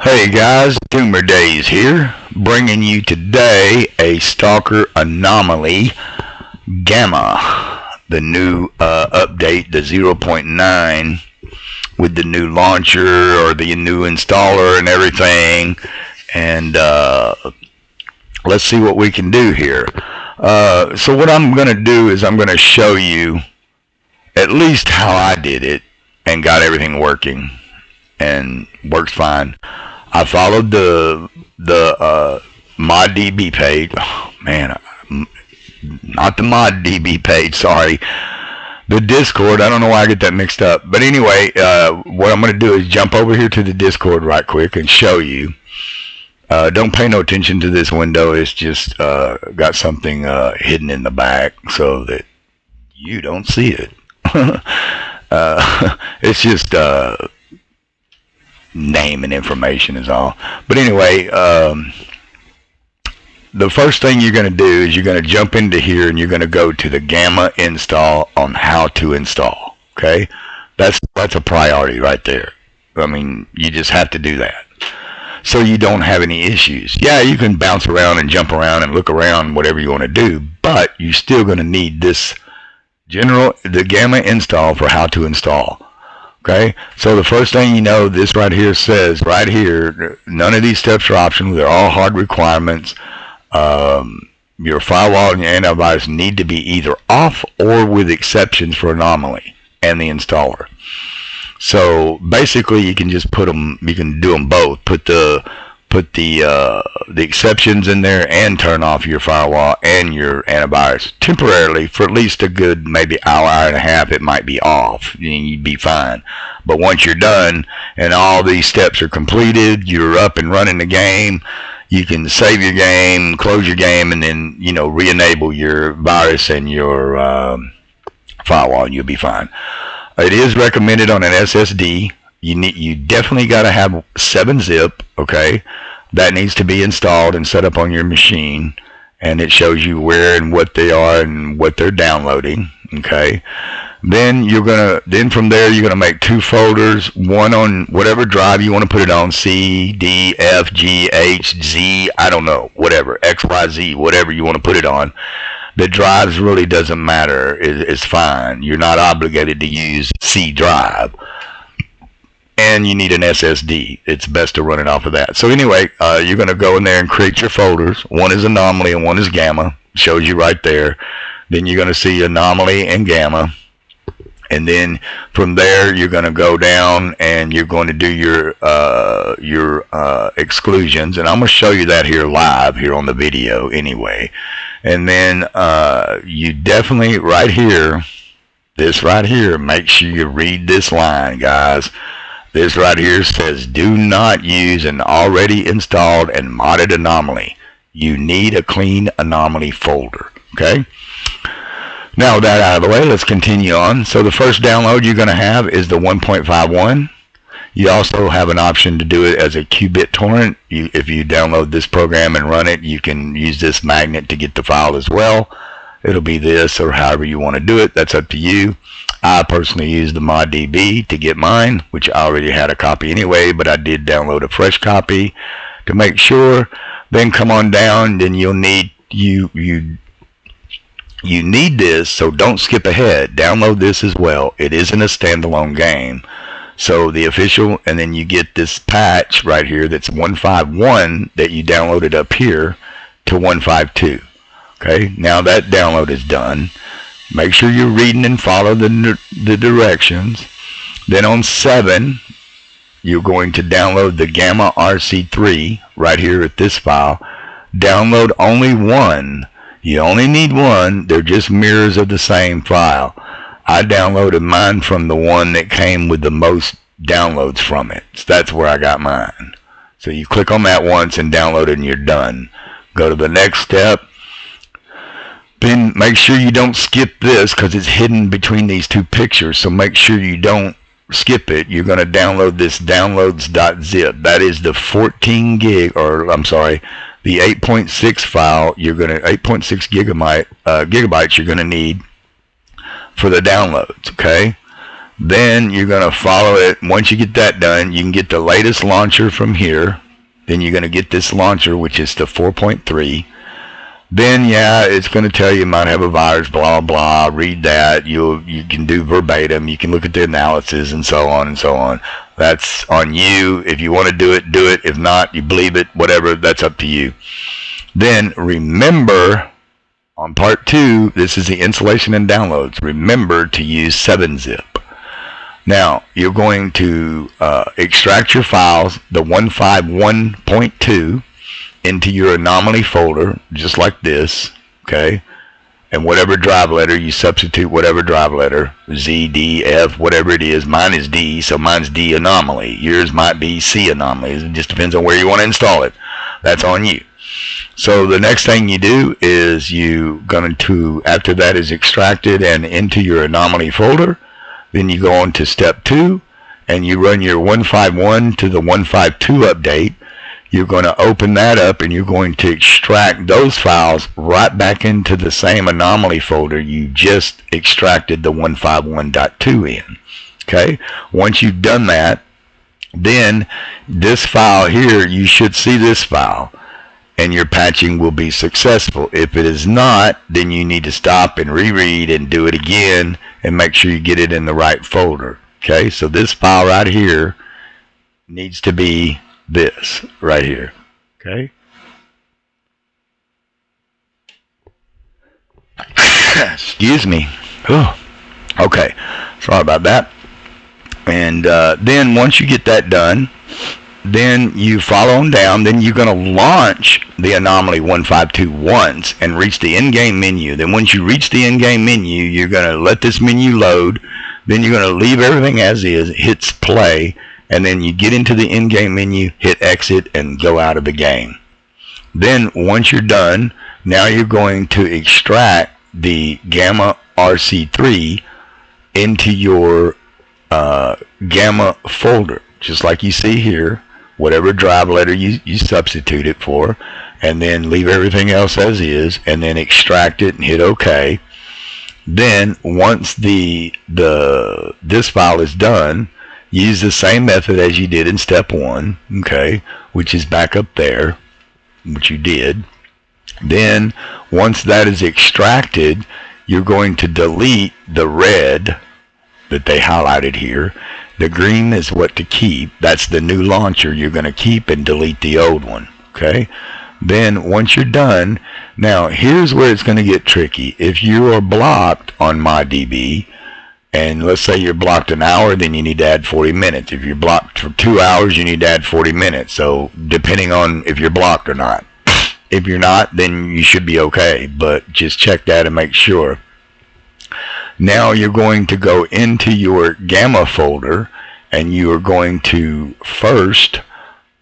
Hey guys, dOOmERdaZe here, bringing you today a Stalker Anomaly G.A.M.M.A, the new update, the 0.9, with the new launcher or the new installer and everything. And let's see what we can do here. So what I'm going to do is I'm going to show you at least how I did it and got everything working, and works fine. I followed the Moddb page. Oh man, not the Moddb page. Sorry, the Discord. I don't know why I get that mixed up. But anyway, what I'm going to do is jump over here to the Discord right quick and show you. Don't pay no attention to this window. It's just got something hidden in the back so that you don't see it. It's just name and information is all. But anyway, the first thing you're going to do is you're going to jump into here and you're going to go to the G.A.M.M.A install on how to install. Okay, that's a priority right there. I mean, you just have to do that so you don't have any issues. Yeah, you can bounce around and jump around and look around, whatever you want to do, but you're still going to need this the G.A.M.M.A install for how to install. Okay, so the first thing you know, this right here says, right here, none of these steps are optional. They're all hard requirements. Your firewall and your antivirus need to be either off or with exceptions for Anomaly and the installer. So basically, you can just put them. You can do them both. Put the exceptions in there and turn off your firewall and your antivirus temporarily for at least a good maybe hour and a half. It might be off, and you'd be fine. But once you're done and all these steps are completed, you're up and running the game. You can save your game, close your game, and then re-enable your virus and your firewall, and you'll be fine. It is recommended on an SSD. You definitely got to have 7-zip, okay? That needs to be installed and set up on your machine, and it shows you where and what they are and what they're downloading, okay? Then from there you're gonna make 2 folders, one on whatever drive you want to put it on, C, D, F, G, H, Z, I don't know, whatever, X, Y, Z, whatever you want to put it on. The drives really doesn't matter. It's fine. You're not obligated to use C drive. And you need an SSD. It's best to run it off of that. So anyway, you're going to go in there and create your folders. One is Anomaly and one is G.A.M.M.A. Shows you right there. Then you're going to see Anomaly and G.A.M.M.A. And then from there, you're going to go down and you're going to do your exclusions. And I'm going to show you that here live here on the video anyway. And then you definitely right here, this right here, make sure you read this line, guys. This right here says, do not use an already installed and modded anomaly. You need a clean anomaly folder. Okay? Now with that out of the way, let's continue on. So the first download you're going to have is the 1.51. You also have an option to do it as a qubit torrent. If you download this program and run it, you can use this magnet to get the file as well. It'll be this or however you want to do it. That's up to you. I personally use the Moddb to get mine, which I already had a copy anyway, but I did download a fresh copy to make sure. Then come on down, then you'll need you need this, so don't skip ahead. Download this as well. It isn't a standalone game. So the official, and then you get this patch right here that's 151 that you downloaded up here to 152. Okay, now that download is done. Make sure you're reading and follow the directions. Then on 7, you're going to download the G.A.M.M.A RC3 right here at this file. Download only one. You only need one. They're just mirrors of the same file. I downloaded mine from the one that came with the most downloads from it. So that's where I got mine. So you click on that once and download it and you're done. Go to the next step. Then make sure you don't skip this because it's hidden between these two pictures. So make sure you don't skip it. You're going to download this downloads.zip. That is the 14 gig, or I'm sorry, the 8.6 file. You're going to 8.6 gigabytes you're going to need for the downloads. Okay, Then you're going to follow it. Once you get that done, you can get the latest launcher from here. Then you're going to get this launcher, which is the 4.3. Then, yeah, it's going to tell you might have a virus, blah, blah. Read that. You can do verbatim. You can look at the analysis and so on and so on. That's on you. If you want to do it, do it. If not, you believe it, whatever. That's up to you. Then remember, on part 2, this is the installation and downloads. Remember to use 7-zip. Now, you're going to extract your files, the 151.2, into your anomaly folder, just like this, okay? And whatever drive letter, you substitute whatever drive letter, Z, D, F, whatever it is. Mine is D, so mine's D anomaly. Yours might be C anomaly. It just depends on where you want to install it. That's on you. So the next thing you do is you going to, after that is extracted and into your anomaly folder, then you go on to step 2 and you run your 151 to the 152 update. You're going to open that up and you're going to extract those files right back into the same anomaly folder you just extracted the 151.2 in. Okay? Once you've done that, then this file here, you should see this file, and your patching will be successful. If it is not, then you need to stop and reread and do it again and make sure you get it in the right folder. Okay, so this file right here needs to be this right here. Okay. Excuse me. Oh, okay, sorry about that. And then once you get that done, then you follow them down. Then you're going to launch the Anomaly 152 once and reach the in-game menu. Then once you reach the in-game menu, you're going to let this menu load. Then you're going to leave everything as is, hits play, and then you get into the in-game menu, hit exit, and go out of the game. Then once you're done, now you're going to extract the Gamma RC3 into your Gamma folder, just like you see here. Whatever drive letter you substitute it for, and then leave everything else as is, and then extract it and hit OK. Then once this file is done, use the same method as you did in step 1, okay, which is back up there, which you did. Then once that is extracted, you're going to delete the red that they highlighted here. The green is what to keep. That's the new launcher you're going to keep, and delete the old one. Okay? Then once you're done, now here's where it's going to get tricky. If you are blocked on Moddb, and let's say you're blocked an hour, then you need to add 40 minutes. If you're blocked for 2 hours, you need to add 40 minutes. So depending on if you're blocked or not. If you're not, then you should be okay. But just check that and make sure. Now you're going to go into your Gamma folder, and you are going to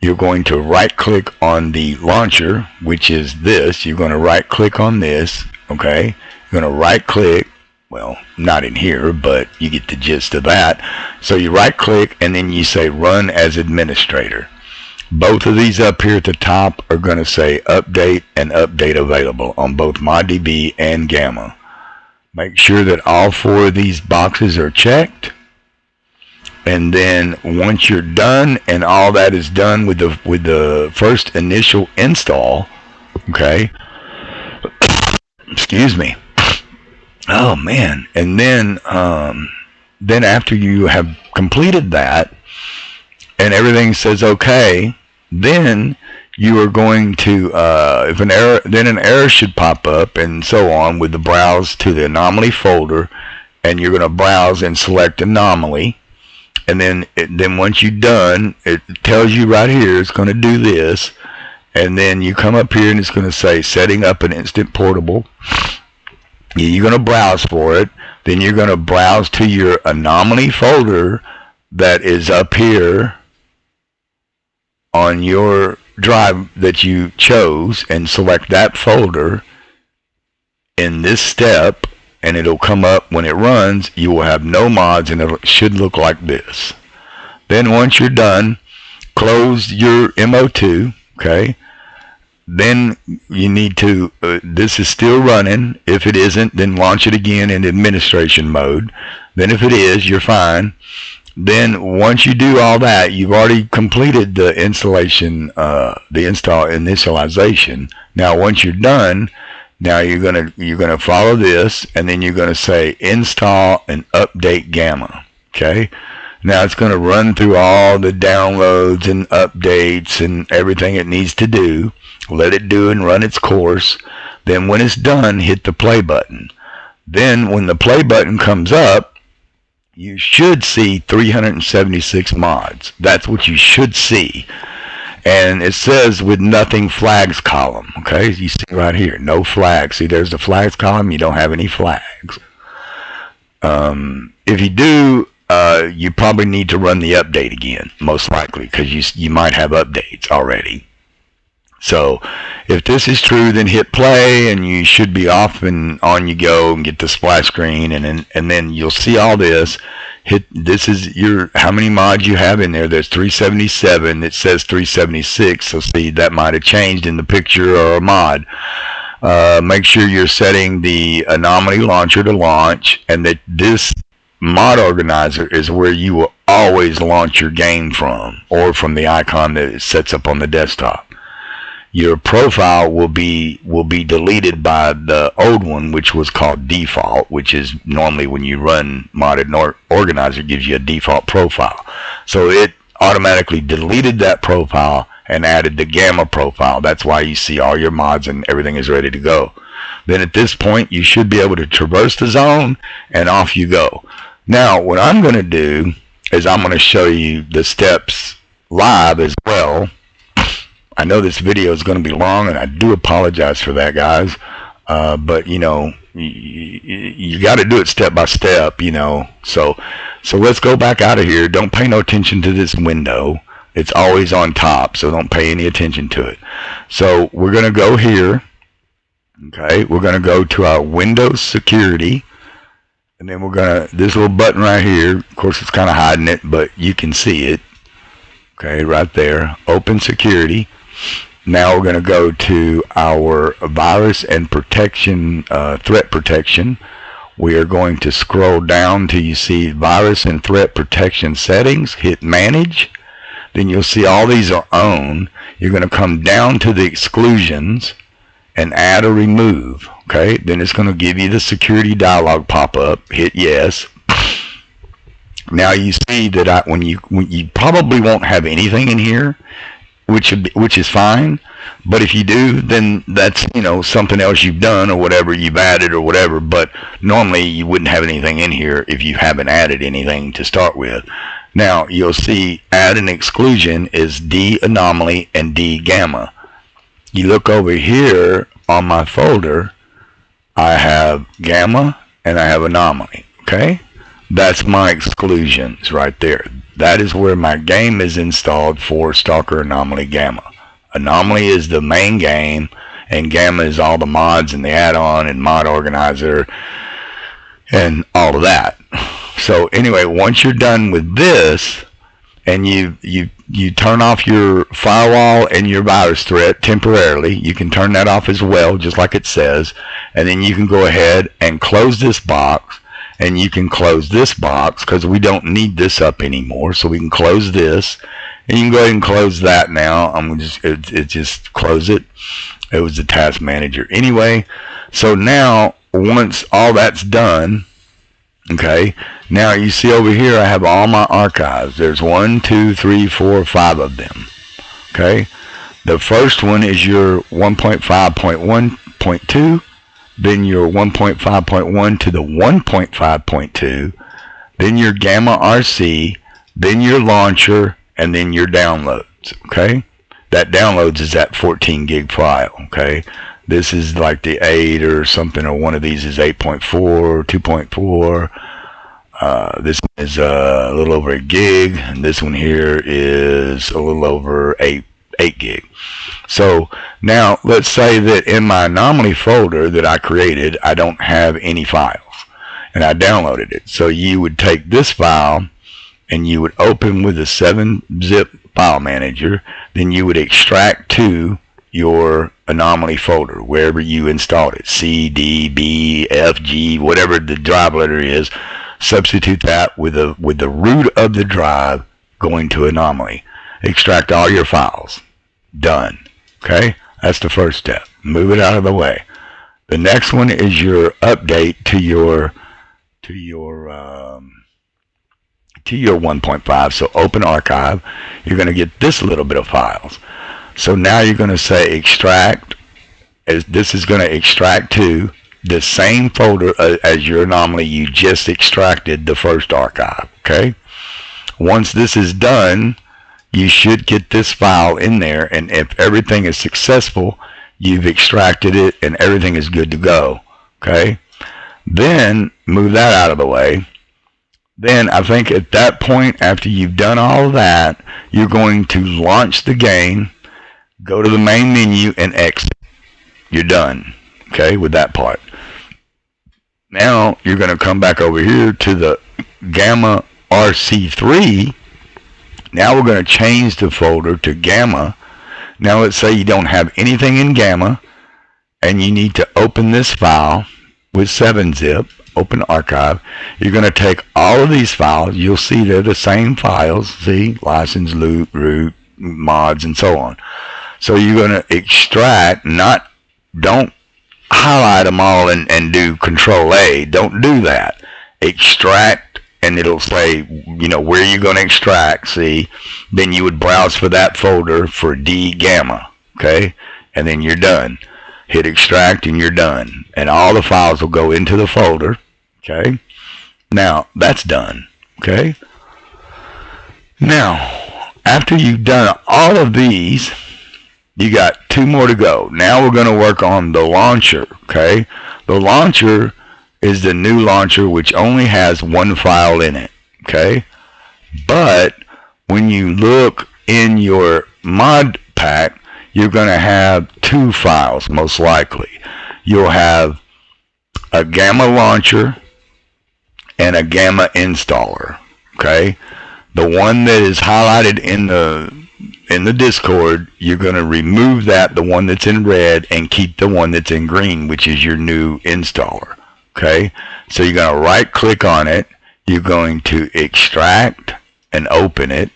you're going to right click on the launcher, which is this. You're going to right click on this, okay? You're going to right click, well, not in here, but you get the gist of that. So you right click and then you say run as administrator. Both of these up here at the top are going to say update and update available on both Moddb and Gamma. Make sure that all 4 of these boxes are checked. And then once you're done and all that is done with the first initial install, okay, excuse me, oh man, and then after you have completed that and everything says okay, then you are going to an error should pop up and so on with the browse to the anomaly folder, and you're going to browse and select anomaly. And then once you're done, it tells you right here it's going to do this, and then you come up here and it's going to say setting up an instant portable. You're going to browse for it. Then you're going to browse to your anomaly folder that is up here on your drive that you chose, and select that folder in this step, and it'll come up when it runs. You will have no mods, and it should look like this. Then once you're done, close your MO2, okay, then you need to, this is still running. If it isn't, then launch it again in administration mode. Then if it is, you're fine. Then once you do all that, you've already completed the installation, the initialization. Now once you're done, now you're gonna follow this, and then you're gonna say install and update Gamma. Okay. Now it's gonna run through all the downloads and updates and everything it needs to do. Let it do and run its course. Then when it's done, hit the play button. Then when the play button comes up, you should see 376 mods. That's what you should see. And it says with nothing flags column. Okay, you see right here, no flags. See, there's the flags column. You don't have any flags. If you do, you probably need to run the update again, most likely, because you might have updates already. So if this is true, then hit play, and you should be off and on you go and get the splash screen, and then you'll see all this. This is your how many mods you have in there. There's 377. It says 376. So see, that might have changed in the picture or a mod. Make sure you're setting the Anomaly launcher to launch, and that this mod organizer is where you will always launch your game from, or from the icon that it sets up on the desktop. Your profile will be deleted by the old one, which was called default, which is normally when you run modded organizer, gives you a default profile. So it automatically deleted that profile and added the Gamma profile. That's why you see all your mods and everything is ready to go. Then at this point, you should be able to traverse the zone, and off you go. Now, what I'm going to do is I'm going to show you the steps live as well. I know this video is going to be long, and I do apologize for that, guys. But you know, you got to do it step by step, you know. So let's go back out of here. Don't pay no attention to this window. It's always on top, so don't pay any attention to it. So we're going to go here. Okay, we're going to go to our Windows Security, and then we're going to, this little button right here, of course it's kind of hiding it, but you can see it. Okay, right there, Open Security. Now we're going to go to our virus and protection, threat protection. We are going to scroll down till you see virus and threat protection settings. Hit manage. Then you'll see all these are on. You're going to come down to the exclusions and add or remove. Okay, then it's going to give you the security dialog pop up. Hit yes. Now you see that when you probably won't have anything in here, which is fine. But if you do, then that's, you know, something else you've done or whatever you've added or whatever. But normally you wouldn't have anything in here if you haven't added anything to start with. Now you'll see add an exclusion is dOOmERs and dGAMMA. You look over here on my folder, I have Gamma and I have Anomaly. Okay, that's my exclusions right there. That is where my game is installed for Stalker Anomaly G.A.M.M.A. Anomaly is the main game, and Gamma is all the mods and the add-on and mod organizer and all of that. So anyway, once you're done with this, and you turn off your firewall and your virus threat temporarily, you can turn that off as well, just like it says, and then you can go ahead and close this box. And you can close this box because we don't need this up anymore. So we can close this, and you can go ahead and close that now. I'm gonna just close it. It was the task manager anyway. So now once all that's done, okay, now you see over here I have all my archives. There's 1, 2, 3, 4, 5 of them. Okay, the first one is your 1.5.1.2. Then your 1.5.1 to the 1.5.2, then your Gamma RC, then your launcher, and then your downloads. Okay, that downloads is that 14 gig file. Okay, this is like the 8 or something, or one of these is 8.4, 2.4. This one is a little over a gig, and this one here is a little over 8 gig. So now let's say that in my Anomaly folder that I created, I don't have any files, and I downloaded it. So you would take this file and you would open with a 7-zip file manager, then you would extract to your anomaly folder, wherever you installed it, C, D, B, F, G, whatever the drive letter is. Substitute that with the root of the drive going to anomaly. Extract all your files. Done. Okay? That's the first step. Move it out of the way. The next one is your update to your 1.5. So open archive. You're going to get this little bit of files. So now you're going to say extract, as this is going to extract to the same folder as your anomaly you just extracted the first archive. Okay? Once this is done, you should get this file in there, and if everything is successful, you've extracted it and everything is good to go. Okay? Then move that out of the way. Then I think at that point, after you've done all of that, you're going to launch the game, go to the main menu, and exit. You're done. Okay, with that part. Now you're going to come back over here to the Gamma RC3. Now we're going to change the folder to Gamma. Now let's say you don't have anything in Gamma, and you need to open this file with 7-zip. Open archive. You're going to take all of these files. You'll see they're the same files. See, license, loot, root, mods, and so on. So you're going to extract. Don't highlight them all and do Control A. Don't do that. Extract, and it'll say, where you're going to extract. See, then you would browse for that folder for dGAMMA. Okay, and then you're done. Hit extract and you're done, and all the files will go into the folder. Okay, now that's done. Okay, now after you've done all of these, you got 2 more to go. Now we're going to work on the launcher. Okay, the launcher is the new launcher, which only has 1 file in it. Okay, but when you look in your mod pack, you're going to have 2 files, most likely. You'll have a Gamma launcher and a Gamma installer. Okay, the one that is highlighted in the Discord, you're going to remove that, the one that's in red, and keep the one that's in green, which is your new installer. Okay, so you're going to right click on it, you're going to extract and open it,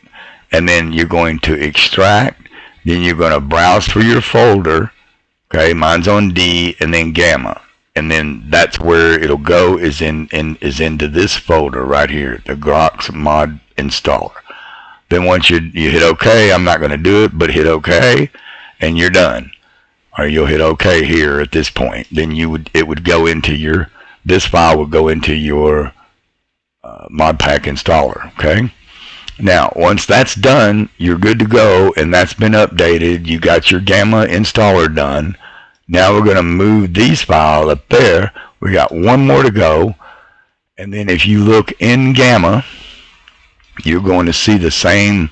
and then you're going to extract. Then you're going to browse for your folder. Okay, mine's on D, and then Gamma, and then that's where it'll go. Is into this folder right here, the Grox mod installer. Then once you hit OK, I'm not going to do it, but hit OK, and you're done. Or you'll hit OK here at this point. Then it would go into this file would go into your mod pack installer. Okay. Now, once that's done, you're good to go, and that's been updated. You got your Gamma installer done. Now we're going to move these files up there. We got 1 more to go, and then if you look in Gamma, you're going to see the same,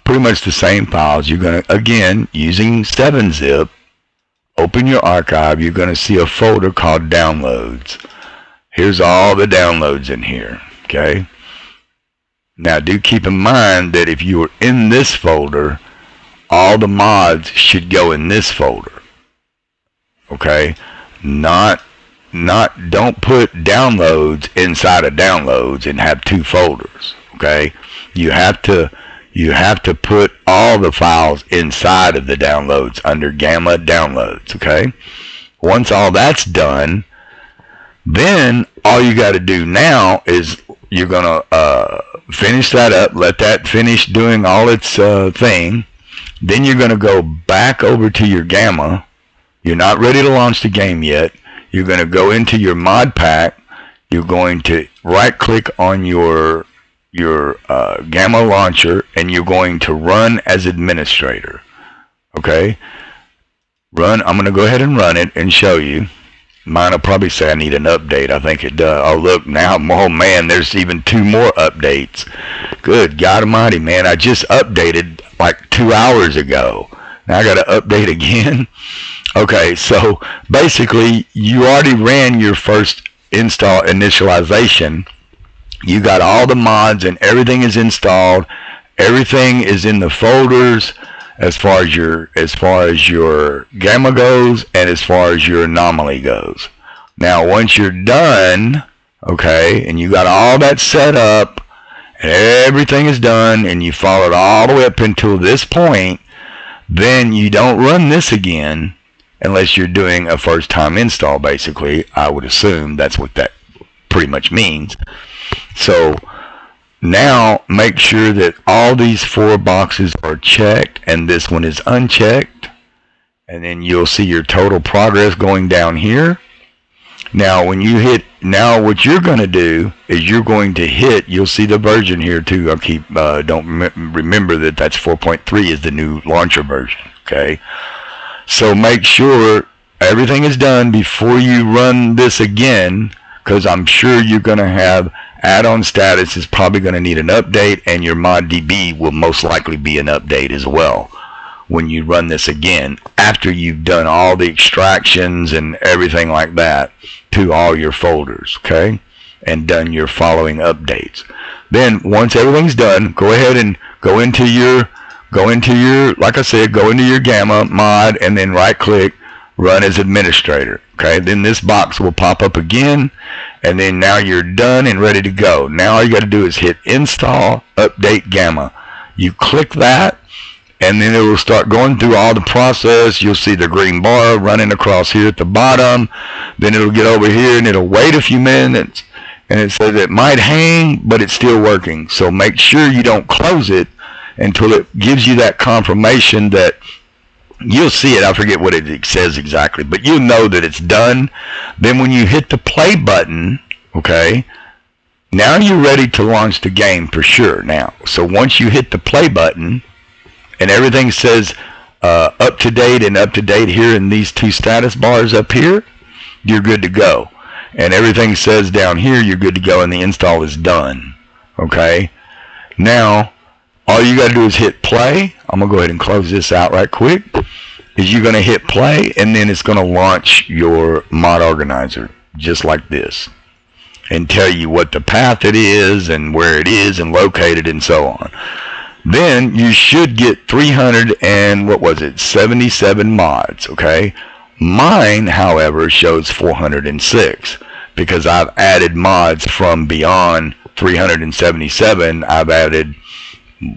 pretty much the same files. You're going to, again, using 7-zip, open your archive. You're going to see a folder called Downloads. Here's all the downloads in here. Okay. Now, do keep in mind that if you were in this folder, all the mods should go in this folder. Okay? Don't put downloads inside of downloads and have 2 folders. Okay? You have to put all the files inside of the downloads under Gamma downloads. Okay? Once all that's done, then all you got to do now is you're going to finish that up, let that finish doing all its thing. Then you're going to go back over to your Gamma. You're not ready to launch the game yet. You're going to go into your mod pack. You're going to right click on your Gamma launcher, and you're going to run as administrator. Okay? I'm going to go ahead and run it and show you. Mine will probably say I need an update. I think it does. Oh, look, now, oh, man, there's even 2 more updates. Good God Almighty, man. I just updated like 2 hours ago. Now I got to update again. Okay, so basically, you already ran your first install initialization. You got all the mods and everything is installed. Everything is in the folders. as far as your gamma goes, and as far as your anomaly goes. Now, once you're done, okay, and you got all that set up, and everything is done, and you followed all the way up until this point, then you don't run this again unless you're doing a first-time install, basically. I would assume that's what that pretty much means. So now make sure that all these 4 boxes are checked and this one is unchecked, and then you'll see your total progress going down here. Now when you hit, now what you're going to do is you're going to hit, you'll see the version here too. I'll keep, remember that that's 4.3 is the new launcher version, okay? So make sure everything is done before you run this again, because I'm sure you're going to have add-on status is probably going to need an update, and your Moddb will most likely be an update as well when you run this again after you've done all the extractions and everything like that to all your folders, okay, and done your following updates. Then once everything's done, go ahead and go into your like I said, go into your Gamma mod and then right click run as administrator. Okay, then this box will pop up again, and then now you're done and ready to go. Now all you got to do is hit install update Gamma. You click that, and then it will start going through all the process. You'll see the green bar running across here at the bottom. Then it'll get over here and it'll wait a few minutes, and it says it might hang, but it's still working. So make sure you don't close it until it gives you that confirmation that you'll see it. I forget what it says exactly, but you'll know that it's done. Then when you hit the play button, okay, now you're ready to launch the game for sure now. So once you hit the play button and everything says up to date and up to date here in these 2 status bars up here, you're good to go. And everything says down here you're good to go, and the install is done. Okay, now all you got to do is hit play. I'm going to go ahead and close this out right quick. Is you're going to hit play, and then it's going to launch your mod organizer just like this and tell you what the path it is and where it is and located and so on. Then you should get 377 mods, okay? Mine, however, shows 406 because I've added mods from beyond 377. I've added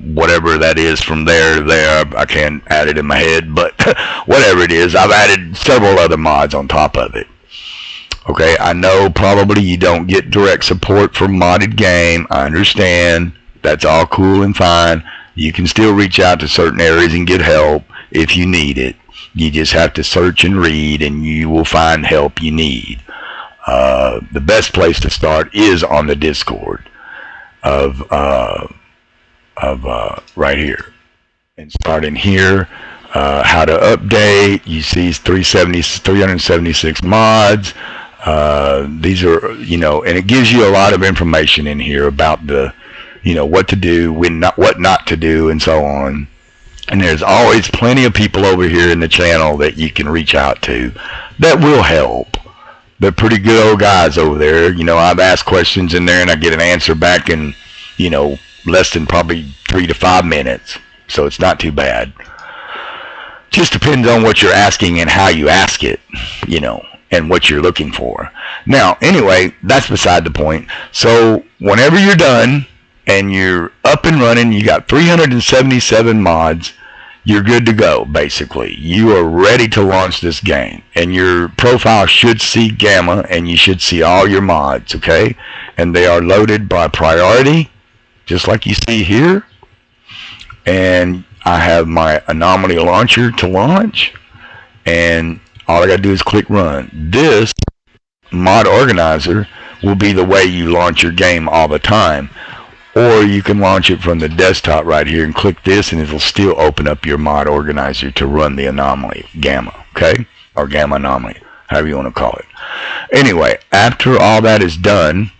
whatever that is from there to there. I can't add it in my head, but whatever it is, I've added several other mods on top of it. Okay, I know probably you don't get direct support for modded game. I understand. That's all cool and fine. You can still reach out to certain areas and get help if you need it. You just have to search and read, and you will find help you need. The best place to start is on the Discord of right here, and starting here, how to update. You see 376 mods. These are, you know, and it gives you a lot of information in here about the, you know, what to do, what not to do, and so on. And there's always plenty of people over here in the channel that you can reach out to that will help. They're pretty good old guys over there. You know, I've asked questions in there and I get an answer back in, you know, less than probably 3 to 5 minutes. So it's not too bad. Just depends on what you're asking and how you ask it, you know, and what you're looking for. Now, anyway, that's beside the point. So whenever you're done and you're up and running, you got 377 mods, you're good to go, basically. You are ready to launch this game. And your profile should see Gamma, and you should see all your mods, okay? And they are loaded by priority, just like you see here. And I have my Anomaly launcher to launch, and all I got to do is click run. This mod organizer will be the way you launch your game all the time. Or you can launch it from the desktop right here and click this, and it'll still open up your mod organizer to run the Anomaly Gamma, okay? Or Gamma Anomaly, however you want to call it. Anyway, after all that is done,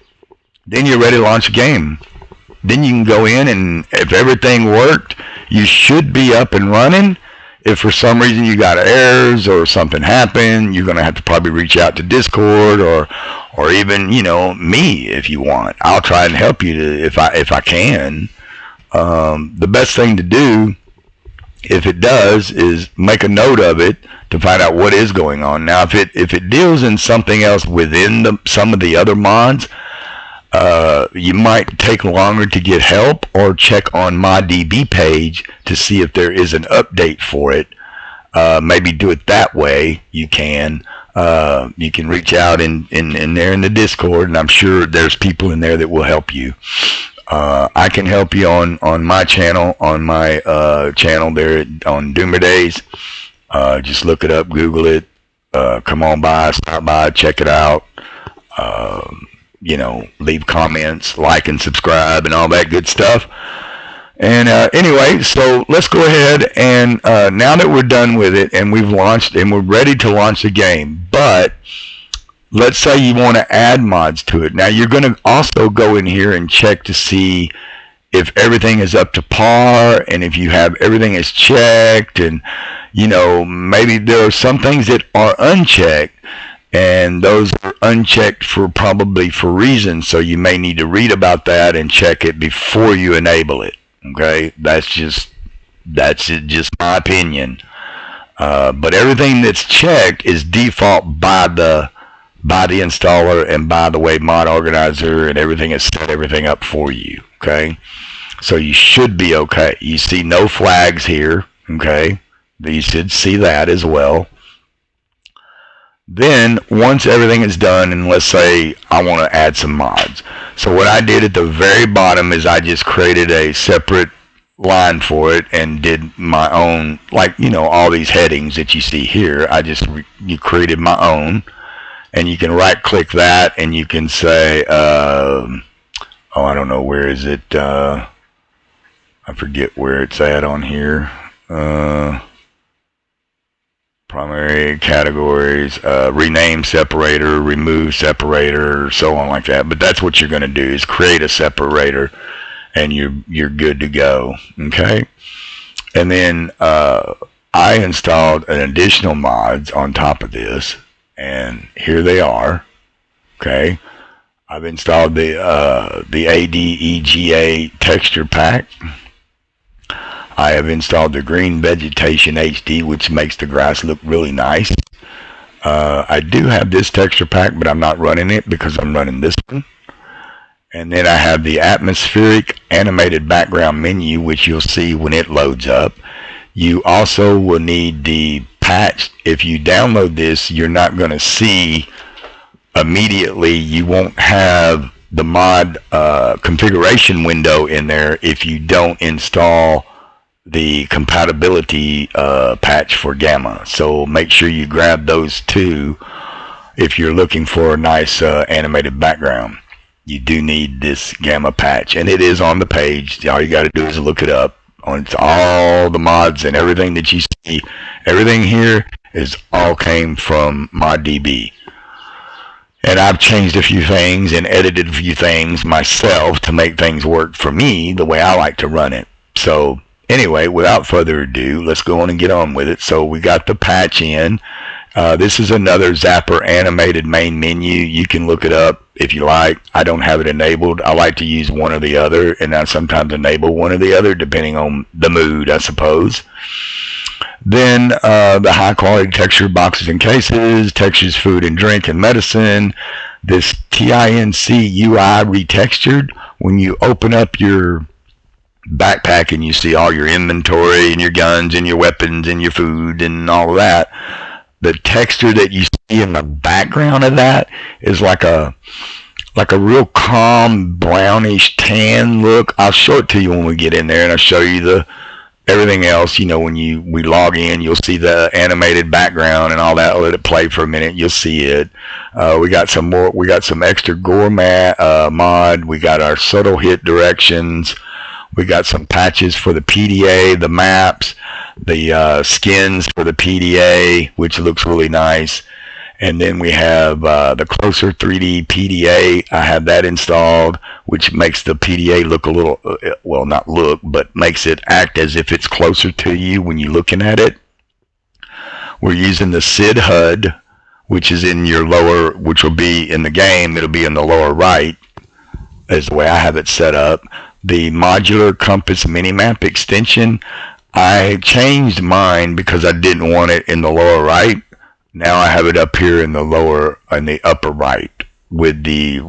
then you're ready to launch a game. Then you can go in, and if everything worked, you should be up and running. If for some reason you got errors or something happened, you're going to have to probably reach out to Discord or even, you know, me if you want. I'll try and help you if I can. The best thing to do if it does, is make a note of it to find out what is going on. Now, if it deals in something else within some of the other mods, you might take longer to get help, or check on Moddb page to see if there is an update for it. Maybe do it that way. You can reach out in there in the Discord, and I'm sure there's people in there that will help you. I can help you on my channel, channel there on dOOmERdaZe. Just look it up, Google it. Come on by, stop by, check it out. Leave comments, like and subscribe, and all that good stuff. And anyway, so let's go ahead and now that we're done with it and we've launched and we're ready to launch the game, but let's say you want to add mods to it. Now you're going to also go in here and check to see if everything is up to par, and if you have everything is checked, and maybe there are some things that are unchecked, and those are unchecked probably for reasons, so you may need to read about that and check it before you enable it. Okay, that's just my opinion. But everything that's checked is default by the installer and by the way mod organizer, and everything is set everything up for you. Okay, so you should be okay. You see no flags here. Okay, you should see that as well. Then once everything is done, and let's say I want to add some mods. So what I did at the very bottom is I just created a separate line for it and did my own, like, all these headings that you see here. You created my own, and you can right click that and you can say, I don't know, where is it? I forget where it's at on here. Primary categories, rename separator, remove separator, so on like that. But that's what you're going to do, is create a separator, and you're good to go. Okay, and then I installed an additional mods on top of this, and here they are. Okay, I've installed the ADEGA texture pack. I have installed the Green Vegetation HD, which makes the grass look really nice. I do have this texture pack, but I'm not running it because I'm running this one. And then I have the Atmospheric Animated Background menu, which you'll see when it loads up. You also will need the patch. If you download this, you're not going to see immediately. You won't have the mod configuration window in there if you don't install the compatibility patch for Gamma. So make sure you grab those two if you're looking for a nice animated background. You do need this Gamma patch, and it is on the page. All you got to do is look it up. It's all the mods and everything that you see. Everything here is all came from Moddb. And I've changed a few things and edited a few things myself to make things work for me the way I like to run it. So anyway, without further ado, let's go on and get on with it. So we got the patch in. This is another Zapper animated main menu. You can look it up if you like. I don't have it enabled. I like to use one or the other, and I sometimes enable one or the other depending on the mood, I suppose. Then the high quality texture boxes and cases, textures, food and drink and medicine. This TINC UI retextured. When you open up your backpack and you see all your inventory and your guns and your weapons and your food and all of that, the texture that you see in the background of that is like a real calm brownish tan look. I'll show it to you when we get in there, and I'll show you everything else. When we log in, you'll see the animated background and all that. I'll let it play for a minute. You'll see it. We got some more. We got some extra gore mod. We got our subtle hit directions. We got some patches for the PDA, the maps, the skins for the PDA, which looks really nice. And then we have the Closer 3D PDA. I have that installed, which makes the PDA look a little, well, not look, but makes it act as if it's closer to you when you're looking at it. We're using the SID HUD, which is in your lower, which will be in the game. It'll be in the lower right, is the way I have it set up. The Modular Compass Minimap extension, I changed mine because I didn't want it in the lower right. Now I have it up here in the upper right with the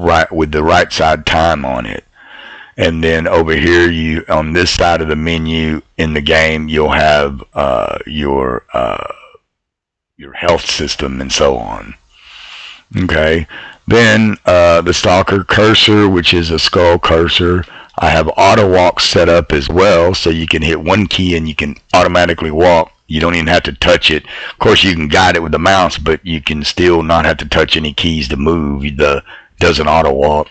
right side time on it. And then over here, on this side of the menu in the game, you'll have your health system and so on. Okay. Then the Stalker cursor, which is a skull cursor. I have auto walk set up as well, so you can hit one key and you can automatically walk. You don't even have to touch it. Of course, you can guide it with the mouse, but you can still not have to touch any keys to move. It doesn't auto walk.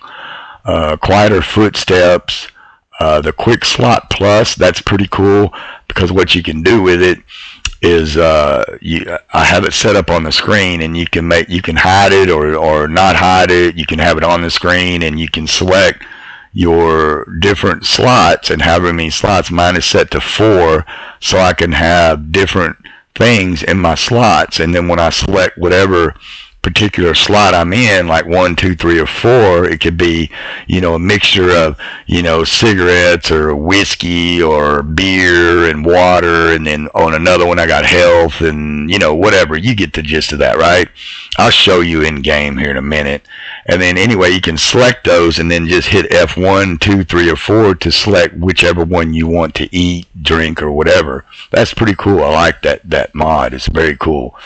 Quieter footsteps. The quick slot plus, that's pretty cool, because what you can do with it is I have it set up on the screen, and you can hide it or not hide it. You can have it on the screen, and you can select your different slots, and however many slots. Mine is set to 4, so I can have different things in my slots, and then when I select whatever particular slot I'm in, like 1, 2, 3, or 4, it could be, a mixture of, cigarettes or whiskey or beer and water, and then on another one I got health and, whatever. You get the gist of that, right? I'll show you in game here in a minute. And then anyway, you can select those and then just hit F1, 2, 3, or 4 to select whichever one you want to eat, drink, or whatever. That's pretty cool. I like that mod. It's very cool.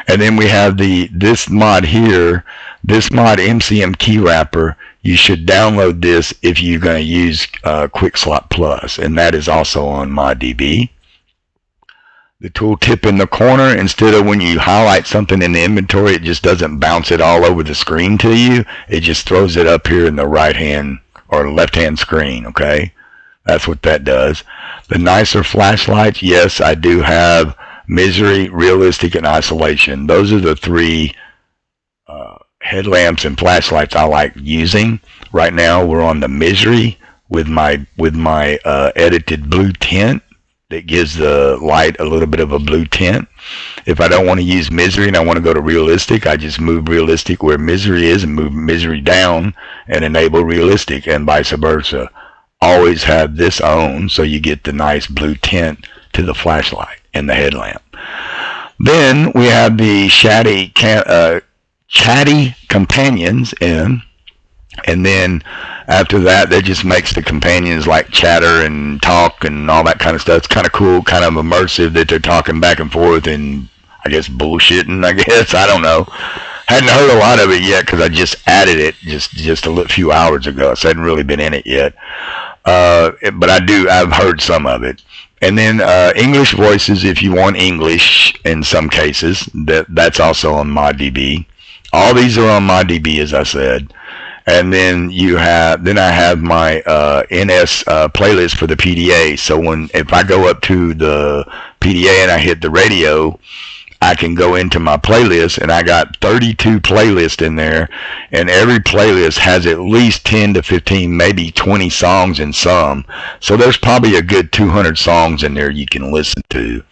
And then we have this mod here, this mod MCM key wrapper. You should download this if you're going to use Quick Slot Plus, and that is also on Moddb. The tooltip in the corner, instead of when you highlight something in the inventory, it just doesn't bounce it all over the screen to you. It just throws it up here in the right hand or left hand screen, okay? That's what that does. The nicer flashlights, yes, I do have Misery, Realistic, and Isolation. Those are the 3 headlamps and flashlights I like using. Right now we're on the Misery with my edited blue tint that gives the light a little bit of a blue tint. If I don't want to use Misery and I want to go to Realistic, I just move Realistic where Misery is and move Misery down and enable Realistic, and vice versa. Always have this on so you get the nice blue tint to the flashlight and the headlamp. Then we have the chatty companions in, and then after that just makes the companions like chatter and talk and all that kind of stuff. It's kind of cool, kind of immersive that they're talking back and forth and I guess bullshitting, I guess. I don't know. Hadn't heard a lot of it yet because I just added it just a few hours ago, so I hadn't really been in it yet. But I've heard some of it. And then English voices, if you want English in some cases, that's also on Moddb. All these are on Moddb, as I said. And then I have my NS playlist for the PDA. So if I go up to the PDA and I hit the radio, I can go into my playlist, and I got 32 playlists in there, and every playlist has at least 10 to 15, maybe 20 songs in some. So there's probably a good 200 songs in there you can listen to.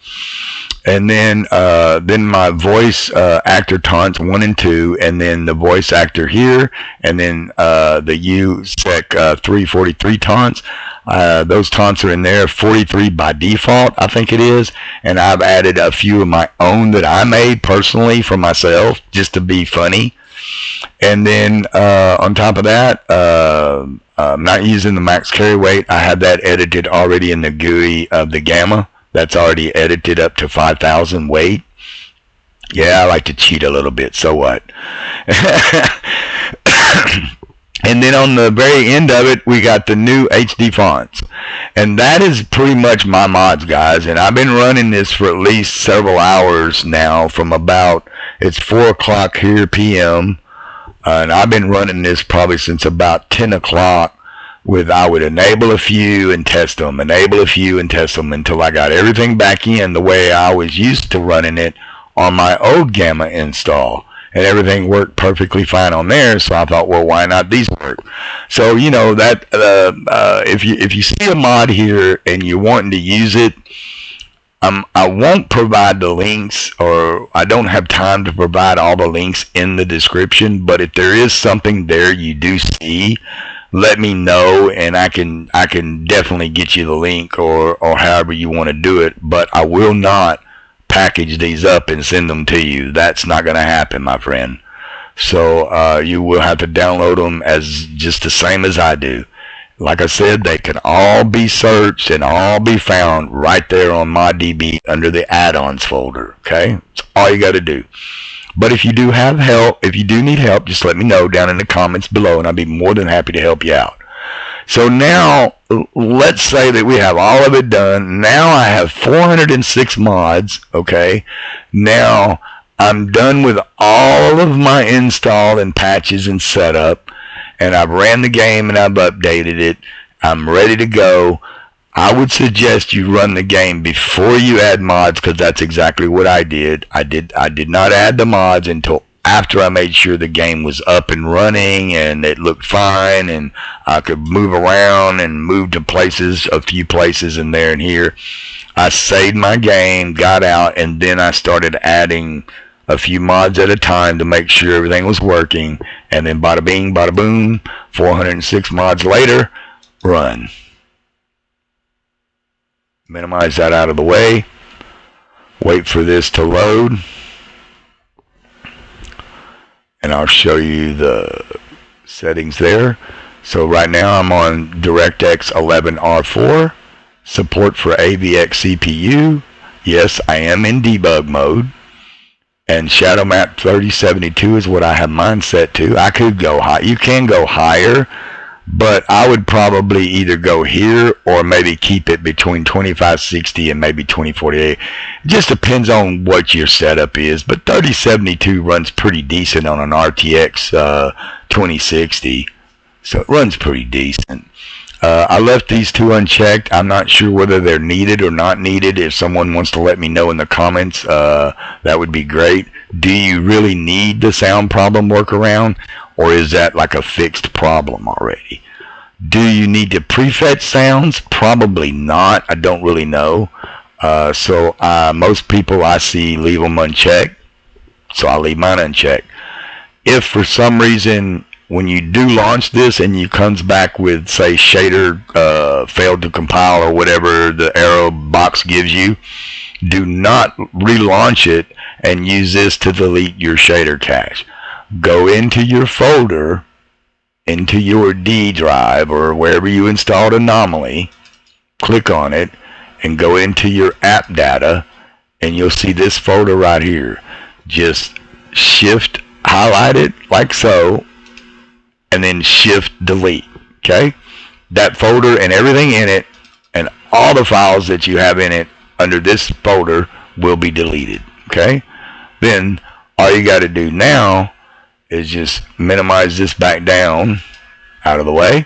And then my voice actor taunts 1 and 2, and then the voice actor here, and then the USEC 343 taunts. Those taunts are in there, 43 by default, I think it is, and I've added a few of my own that I made personally for myself just to be funny. And then on top of that, I'm not using the max carry weight. I have that edited already in the GUI of the G.A.M.M.A. That's already edited up to 5,000 weight. Yeah, I like to cheat a little bit, so what? And then on the very end of it, we got the new HD fonts. And that is pretty much my mods, guys. And I've been running this for at least several hours now from it's 4 o'clock here p.m. And I've been running this probably since about 10 o'clock. I would enable a few and test them, enable a few and test them until I got everything back in the way I was used to running it on my old G.A.M.M.A install. And everything worked perfectly fine on there, so I thought, well, why not these work? So, that if you see a mod here and you're wanting to use it, I won't provide the links, or I don't have time to provide all the links in the description, but if there is something there you do see let me know, and I can definitely get you the link or however you want to do it. But I will not package these up and send them to you. That's not going to happen, my friend. So you will have to download them as just the same as I do. Like I said, they can all be searched and all be found right there on Moddb under the add-ons folder. Okay, that's all you got to do. But if you do have help, if you do need help, just let me know down in the comments below, and I'll be more than happy to help you out. So now, let's say that we have all of it done. Now I have 406 mods, okay? Now, I'm done with all of my install and patches and setup, and I've ran the game and I've updated it. I'm ready to go. I would suggest you run the game before you add mods, because that's exactly what I did. I did not add the mods until after I made sure the game was up and running and it looked fine and I could move around and move to places, a few places in there and here. I saved my game, got out, and then I started adding a few mods at a time to make sure everything was working. And then bada bing, bada boom, 406 mods later, run. Minimize that out of the way. Wait for this to load. And I'll show you the settings there. So right now I'm on DirectX 11R4. Support for AVX CPU. Yes, I am in debug mode. And Shadow Map 3072 is what I have mine set to. I could go high. You can go higher, but I would probably either go here or maybe keep it between 2560 and maybe 2048. It just depends on what your setup is, but 3072 runs pretty decent on an RTX 2060, so it runs pretty decent. I left these two unchecked. I'm not sure whether they're needed or not needed. If someone wants to let me know in the comments, that would be great. Do you really need the sound problem workaround, or is that like a fixed problem already? Do you need to prefetch sounds? Probably not. I don't really know. So most people I see leave them unchecked, so I'll leave mine unchecked. If for some reason when you do launch this and you comes back with, say, shader failed to compile or whatever the arrow box gives you, do not relaunch it and use this to delete your shader cache. Go into your folder, into your D drive or wherever you installed Anomaly, click on it, and go into your app data, and you'll see this folder right here. Just shift highlight it like so, and then shift delete. Okay, that folder and everything in it and all the files that you have in it under this folder will be deleted. Okay, then all you got to do now is just minimize this back down out of the way.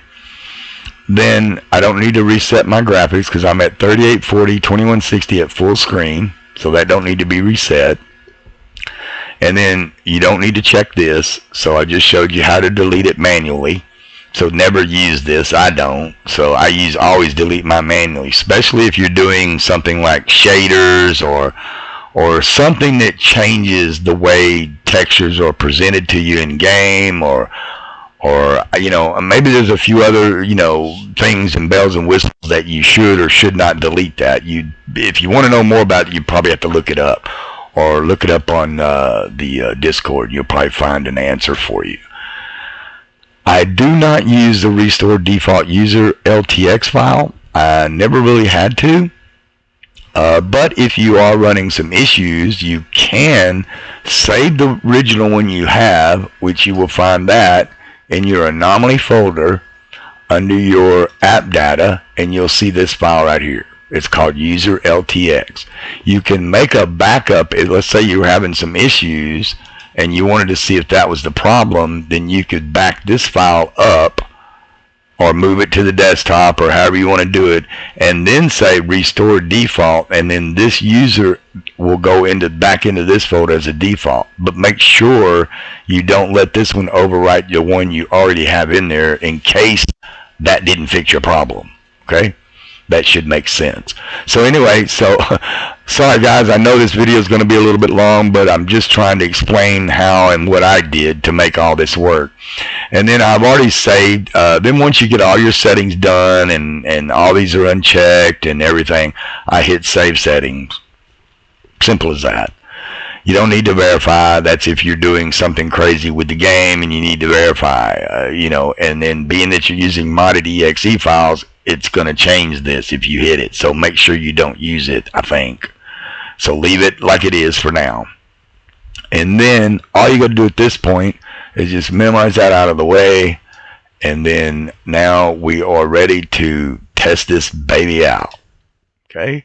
Then I don't need to reset my graphics because I'm at 3840 2160 at full screen, so that don't need to be reset. And then you don't need to check this, so I just showed you how to delete it manually. So never use this. I don't. So I always delete mine manually, especially if you're doing something like shaders or something that changes the way textures are presented to you in game, or you know, maybe there's a few other, you know, things and bells and whistles that you should or should not delete that. If you want to know more about it, you probably have to look it up. Or look it up on the Discord. You'll probably find an answer for you. I do not use the restore default user LTX file. I never really had to. But if you are running some issues, you can save the original one you have, which you will find that in your Anomaly folder under your app data, and you'll see this file right here. It's called user LTX. You can make a backup. Let's say you're having some issues and you wanted to see if that was the problem, then you could back this file up or move it to the desktop or however you want to do it, and then say restore default, and then this user will go back into this folder as a default. But make sure you don't let this one overwrite the one you already have in there in case that didn't fix your problem. Okay? That should make sense. So anyway, so sorry guys, I know this video is going to be a little bit long, but I'm just trying to explain how and what I did to make all this work. And then I've already saved, then once you get all your settings done and all these are unchecked and everything, I hit save settings. Simple as that. You don't need to verify. That's if you're doing something crazy with the game and you need to verify, you know, and then being that you're using modded exe files, it's going to change this if you hit it. So make sure you don't use it, I think. So leave it like it is for now. And then all you got to do at this point is just minimize that out of the way. And then now we are ready to test this baby out. Okay.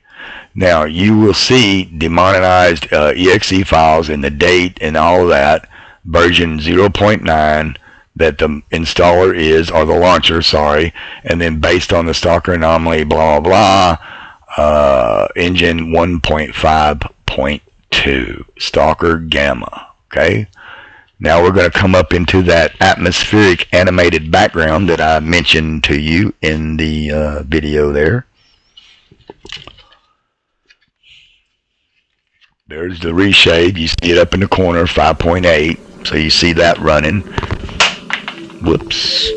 Now you will see demonetized exe files and the date and all of that, version 0.9 that the installer is, or the launcher, sorry, and then based on the Stalker Anomaly, blah, blah, blah, engine 1.5.2, Stalker Gamma, okay? Now we're going to come up into that atmospheric animated background that I mentioned to you in the video there. There's the reshade. You see it up in the corner, 5.8. So you see that running. Whoops.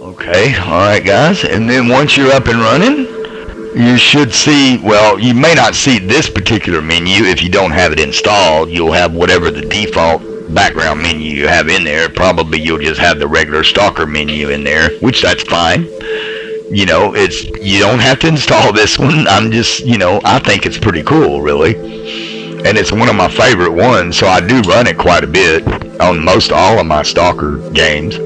Okay, alright guys. And then once you're up and running, you should see, well, you may not see this particular menu if you don't have it installed. You'll have whatever the default background menu you have in there. Probably you'll just have the regular Stalker menu in there, which that's fine. You know, you don't have to install this one. I'm just, you know, I think it's pretty cool, really. And it's one of my favorite ones, so I do run it quite a bit on most all of my Stalker games.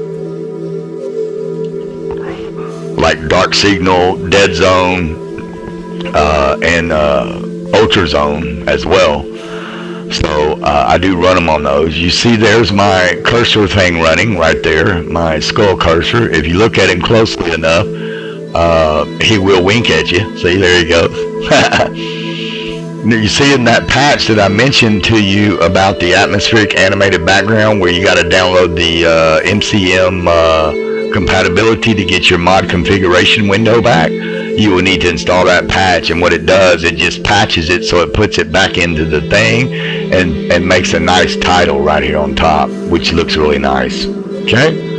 Like Dark Signal, Dead Zone, and Ultra Zone as well. So I do run them on those. You see there's my cursor thing running right there, my skull cursor. If you look at him closely enough, he will wink at you. See, there he goes. You see in that patch that I mentioned to you about the atmospheric animated background where you got to download the MCM compatibility to get your mod configuration window back, you will need to install that patch. And what it does, it just patches it so it puts it back into the thing and makes a nice title right here on top, which looks really nice. Okay?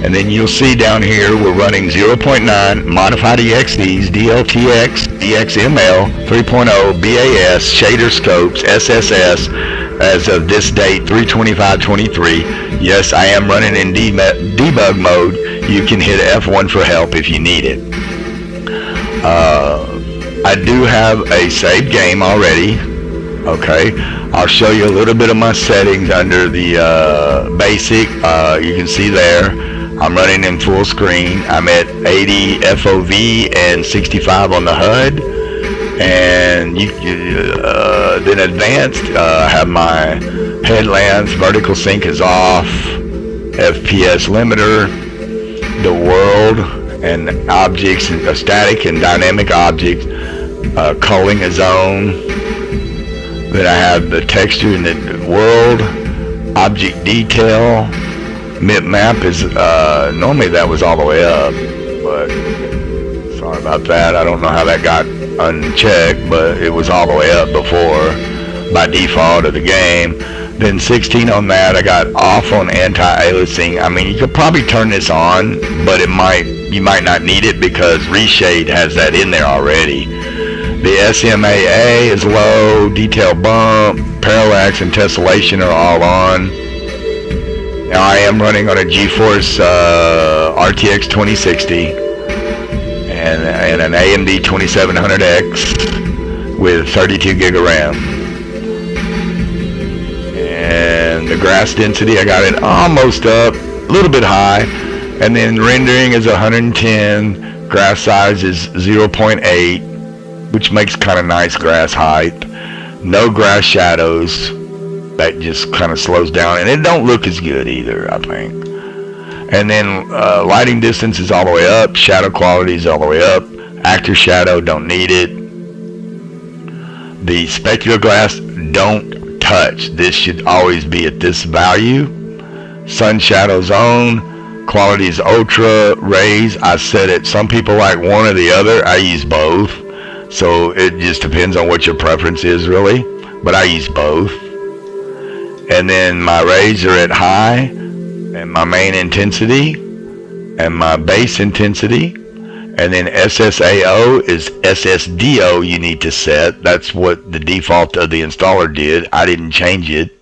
And then you'll see down here we're running 0.9 modified EXEs, DLTX, DXML, 3.0, BAS, shader scopes, SSS as of this date, 3/25/23. Yes, I am running in debug mode. You can hit F1 for help if you need it. I do have a saved game already. Okay, I'll show you a little bit of my settings under the basic. You can see there. I'm running in full screen. I'm at 80 FOV and 65 on the HUD. And then advanced, I have my headlamps, vertical sync is off, FPS limiter, the world and objects, static and dynamic objects, culling a zone. Then I have the texture in the world, object detail. Map is normally that was all the way up, but sorry about that. I don't know how that got unchecked, but it was all the way up before by default of the game. Then 16 on that. I got off on anti-aliasing. I mean, you could probably turn this on, but you might not need it because Reshade has that in there already. The SMAA is low, detail bump, parallax and tessellation are all on. Now I am running on a GeForce RTX 2060 and an AMD 2700X with 32 gig of RAM. And the grass density, I got it almost up, a little bit high. And then rendering is 110, grass size is 0.8, which makes kind of nice grass height. No grass shadows. That just kind of slows down, and it don't look as good either, I think. And then lighting distance is all the way up, shadow quality is all the way up, actor shadow, don't need it. The specular glass, don't touch. This should always be at this value. Sun shadow zone, Quality is ultra. Raise, I set it. Some people like one or the other. I use both. So it just depends on what your preference is, really. But I use both. And then my raise are at high, and my main intensity, and my base intensity. And then SSAO is SSDO you need to set. That's what the default of the installer did. I didn't change it.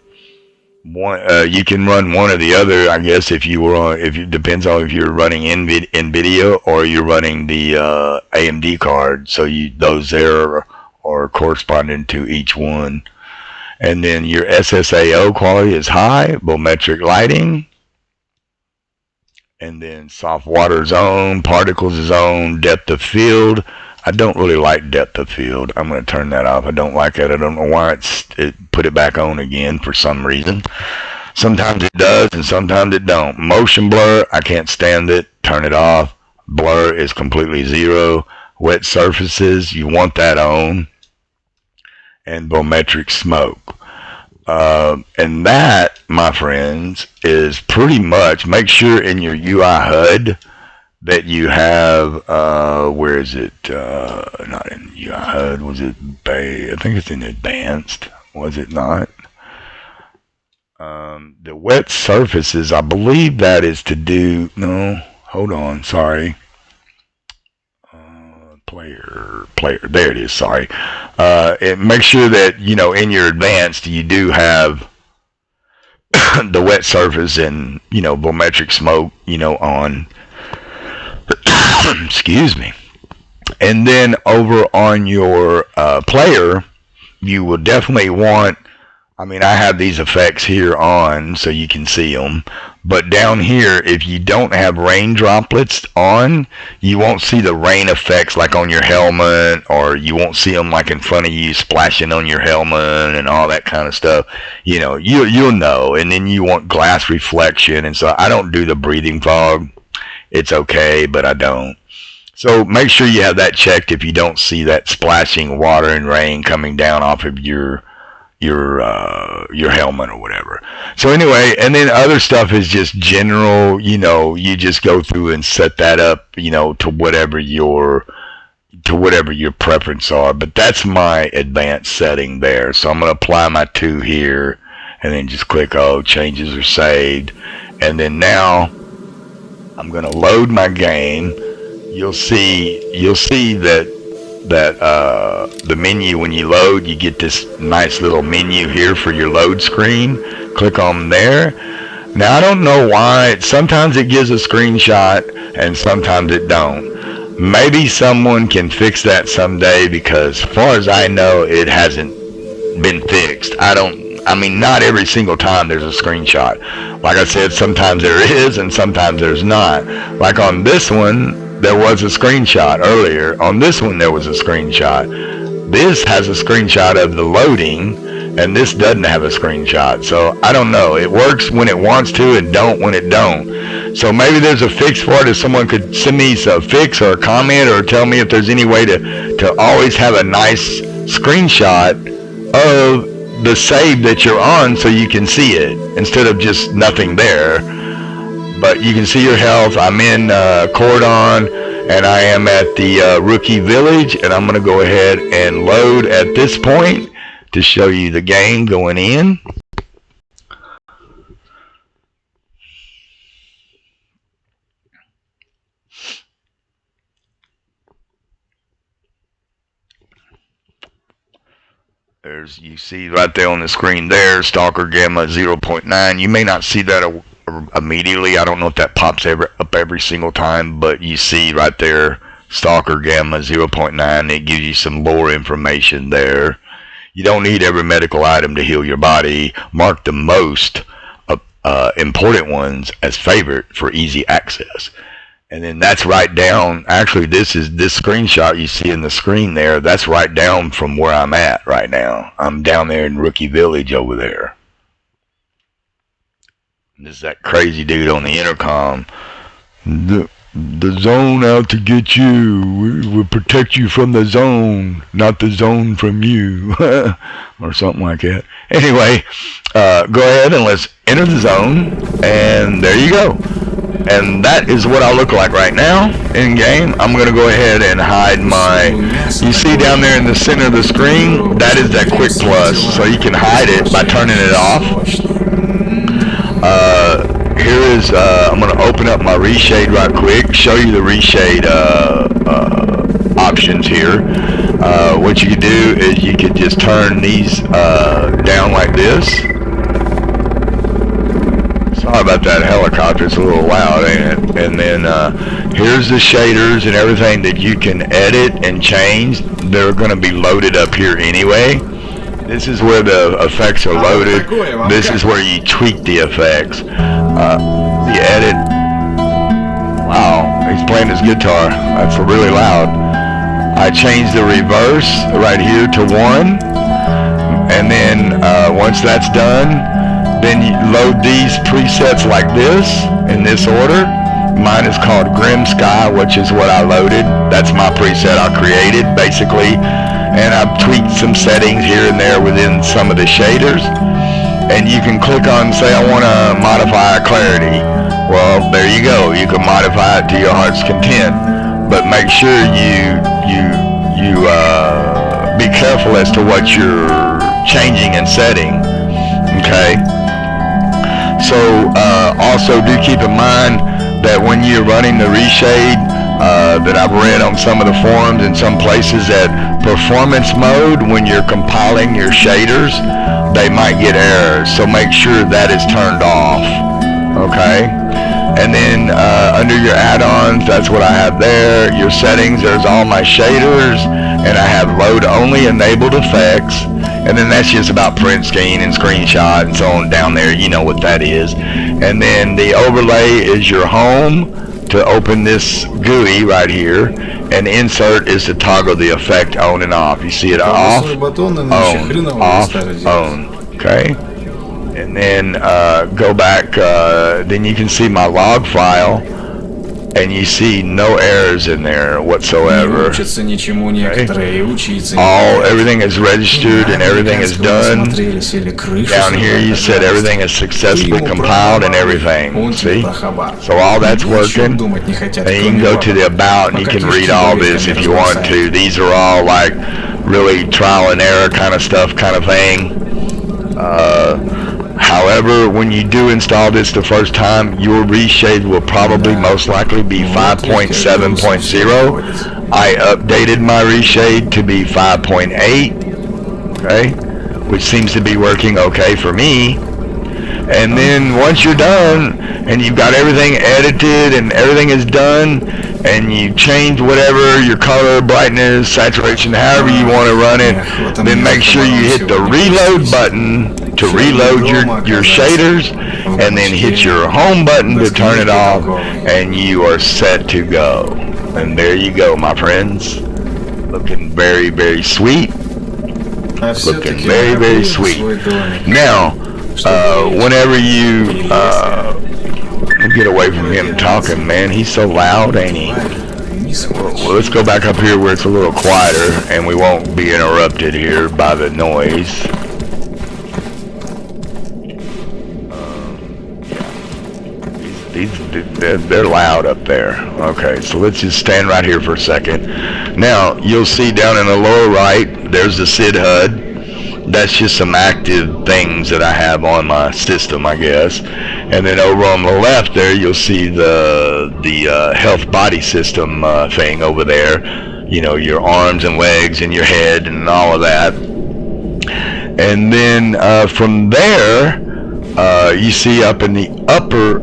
You can run one or the other, I guess, if you were on. If it depends on if you're running NVIDIA or you're running the AMD card. So those there are corresponding to each one. And then your SSAO quality is high, volumetric lighting. And then soft water zone, particles zone, depth of field. I don't really like depth of field. I'm going to turn that off. I don't like it. I don't know why it put it back on again for some reason. Sometimes it does and sometimes it don't. Motion blur, I can't stand it. Turn it off. Blur is completely zero. Wet surfaces, you want that on. And volumetric smoke. And that, my friends, is pretty much, make sure in your UI HUD that you have, where is it, not in UI HUD, was it, I think it's in advanced, was it not? The wet surfaces, I believe that is to do, no, hold on, sorry. Player, there it is, sorry. Make sure that, in your advanced, you do have the wet surface and, volumetric smoke, on. Excuse me. And then over on your player, you will definitely want, I have these effects here on so you can see them. But down here, if you don't have rain droplets on, you won't see the rain effects like on your helmet, or you won't see them like in front of you splashing on your helmet and all that kind of stuff. You'll know. And then you want glass reflection. And so I don't do the breathing fog. It's okay, but I don't. So make sure you have that checked if you don't see that splashing water and rain coming down off of your helmet or whatever. So anyway, and then other stuff is just general, you just go through and set that up, to whatever your preference are. But that's my advanced setting there. So I'm going to apply my 2 here and then just click changes are saved. And then now I'm going to load my game. You'll see that the menu, when you load, you get this nice little menu here for your load screen. Click on there. Now I don't know why. Sometimes it gives a screenshot and sometimes it don't. Maybe someone can fix that someday, because as far as I know, it hasn't been fixed. Not every single time there's a screenshot. Like I said, sometimes there is and sometimes there's not. Like on this one, there was a screenshot earlier. On this one, there was a screenshot. This has a screenshot of the loading, and this doesn't have a screenshot. So I don't know. It works when it wants to and don't when it don't. So maybe there's a fix for it. If someone could send me a fix or a comment, or tell me if there's any way to always have a nice screenshot of the save that you're on so you can see it instead of just nothing there. But you can see your health. I'm in Cordon, and I am at the Rookie Village, and I'm going to go ahead and load at this point to show you the game going in. You see right there on the screen there, Stalker Gamma 0.9. You may not see that immediately. I don't know if that pops up every single time, but you see right there, Stalker Gamma 0.9. It gives you some lore information there. You don't need every medical item to heal your body. Mark the most important ones as favorite for easy access. And then that's right down. Actually, this screenshot you see in the screen there. That's right down from where I'm at right now. I'm down there in Rookie Village over there. And this is that crazy dude on the intercom. The zone out to get you. We'll protect you from the zone, not the zone from you, or something like that. Anyway, go ahead and let's enter the zone, and there you go. And that is what I look like right now in game. I'm going to go ahead and hide my, you see down there in the center of the screen, that is that quick plus. So you can hide it by turning it off. Here is, I'm going to open up my reshade right quick, show you the reshade options here. What you could do is you could just turn these down like this. Sorry about that helicopter, it's a little loud, ain't it? And then here's the shaders and everything that you can edit and change. They're going to be loaded up here anyway. This is where the effects are loaded. This is where you tweak the effects. The edit. Wow, he's playing his guitar. That's really loud. I changed the reverse right here to 1. And then once that's done, then you load these presets like this, in this order. Mine is called Grim Sky, which is what I loaded. That's my preset I created, basically. And I've tweaked some settings here and there within some of the shaders. And you can click on, say, I want to modify clarity. Well, there you go. You can modify it to your heart's content. But make sure you be careful as to what you're changing and setting. Okay. So also do keep in mind that when you're running the reshade, that I've read on some of the forums in some places, that performance mode, when you're compiling your shaders, they might get errors. So make sure that is turned off. Okay. And then under your add-ons, that's what I have there. Your settings, there's all my shaders, and I have load only enabled effects. And then that's just about print screen and screenshot and so on down there. You know what that is. And then the overlay is your home to open this GUI right here. And insert is to toggle the effect on and off. You see it off, on, off, on. Okay. And then go back. Then you can see my log file. And you see no errors in there whatsoever. Okay. Everything is registered and everything is done. Down here you said everything is successfully compiled and everything. See? So all that's working. And you can go to the about and you can read all this if you want to. These are all like really trial and error kind of stuff, kind of thing. However, when you do install this the first time, your reshade will probably most likely be 5.7.0. I updated my reshade to be 5.8, okay, which seems to be working okay for me. And then once you're done and you've got everything edited and everything is done, and you change whatever your color, brightness, saturation, however you want to run it, then make sure you hit the reload button to reload your shaders, and then hit your home button to turn it off, and you are set to go. And there you go, my friends. Looking very, very sweet. Looking very, very sweet. Now, whenever you get away from him talking, man, he's so loud, ain't he? Well, let's go back up here where it's a little quieter and we won't be interrupted here by the noise. They're loud up there. Okay, so let's just stand right here for a second. Now, you'll see down in the lower right, there's the SID HUD. That's just some active things that I have on my system, I guess. And then over on the left there, you'll see the health body system thing over there. You know, your arms and legs and your head and all of that. And then from there, you see up in the upper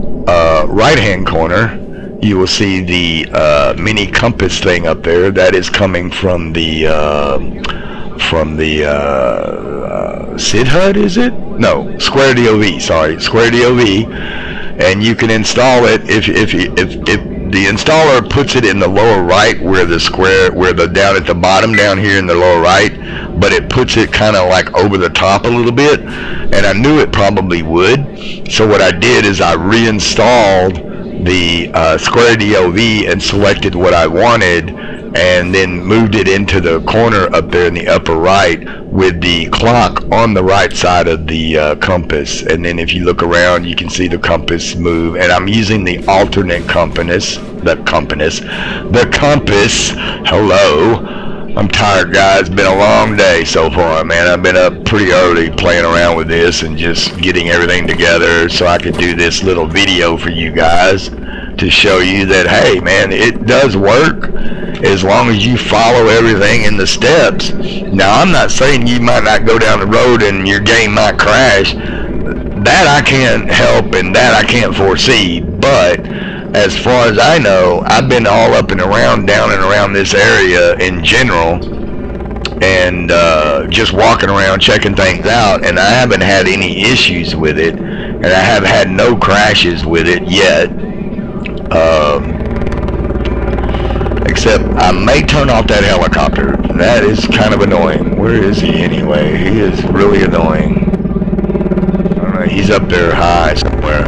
right-hand corner, you will see the mini compass thing up there. That is coming from the SID HUD, is it? No, Square DOV. Sorry, Square DOV, and you can install it if the installer puts it in the lower right, where the square, where the down at the bottom down here in the lower right, but it puts it kind of like over the top a little bit, and I knew it probably would. So what I did is I reinstalled the Square DOV and selected what I wanted, and then moved it into the corner up there in the upper right with the clock on the right side of the compass. And then if you look around, you can see the compass move, and I'm using the alternate compass. Hello, I'm tired, guys. Been a long day so far, man. I've been up pretty early playing around with this and just getting everything together so I could do this little video for you guys to show you that, hey, man, it does work as long as you follow everything in the steps. Now, I'm not saying you might not go down the road and your game might crash. That I can't help and that I can't foresee, but as far as I know, I've been all up and around, down and around this area in general, and just walking around checking things out, and I haven't had any issues with it, and I have had no crashes with it yet, except I may turn off that helicopter. That is kind of annoying. Where is he anyway? He is really annoying. I don't know, he's up there high somewhere.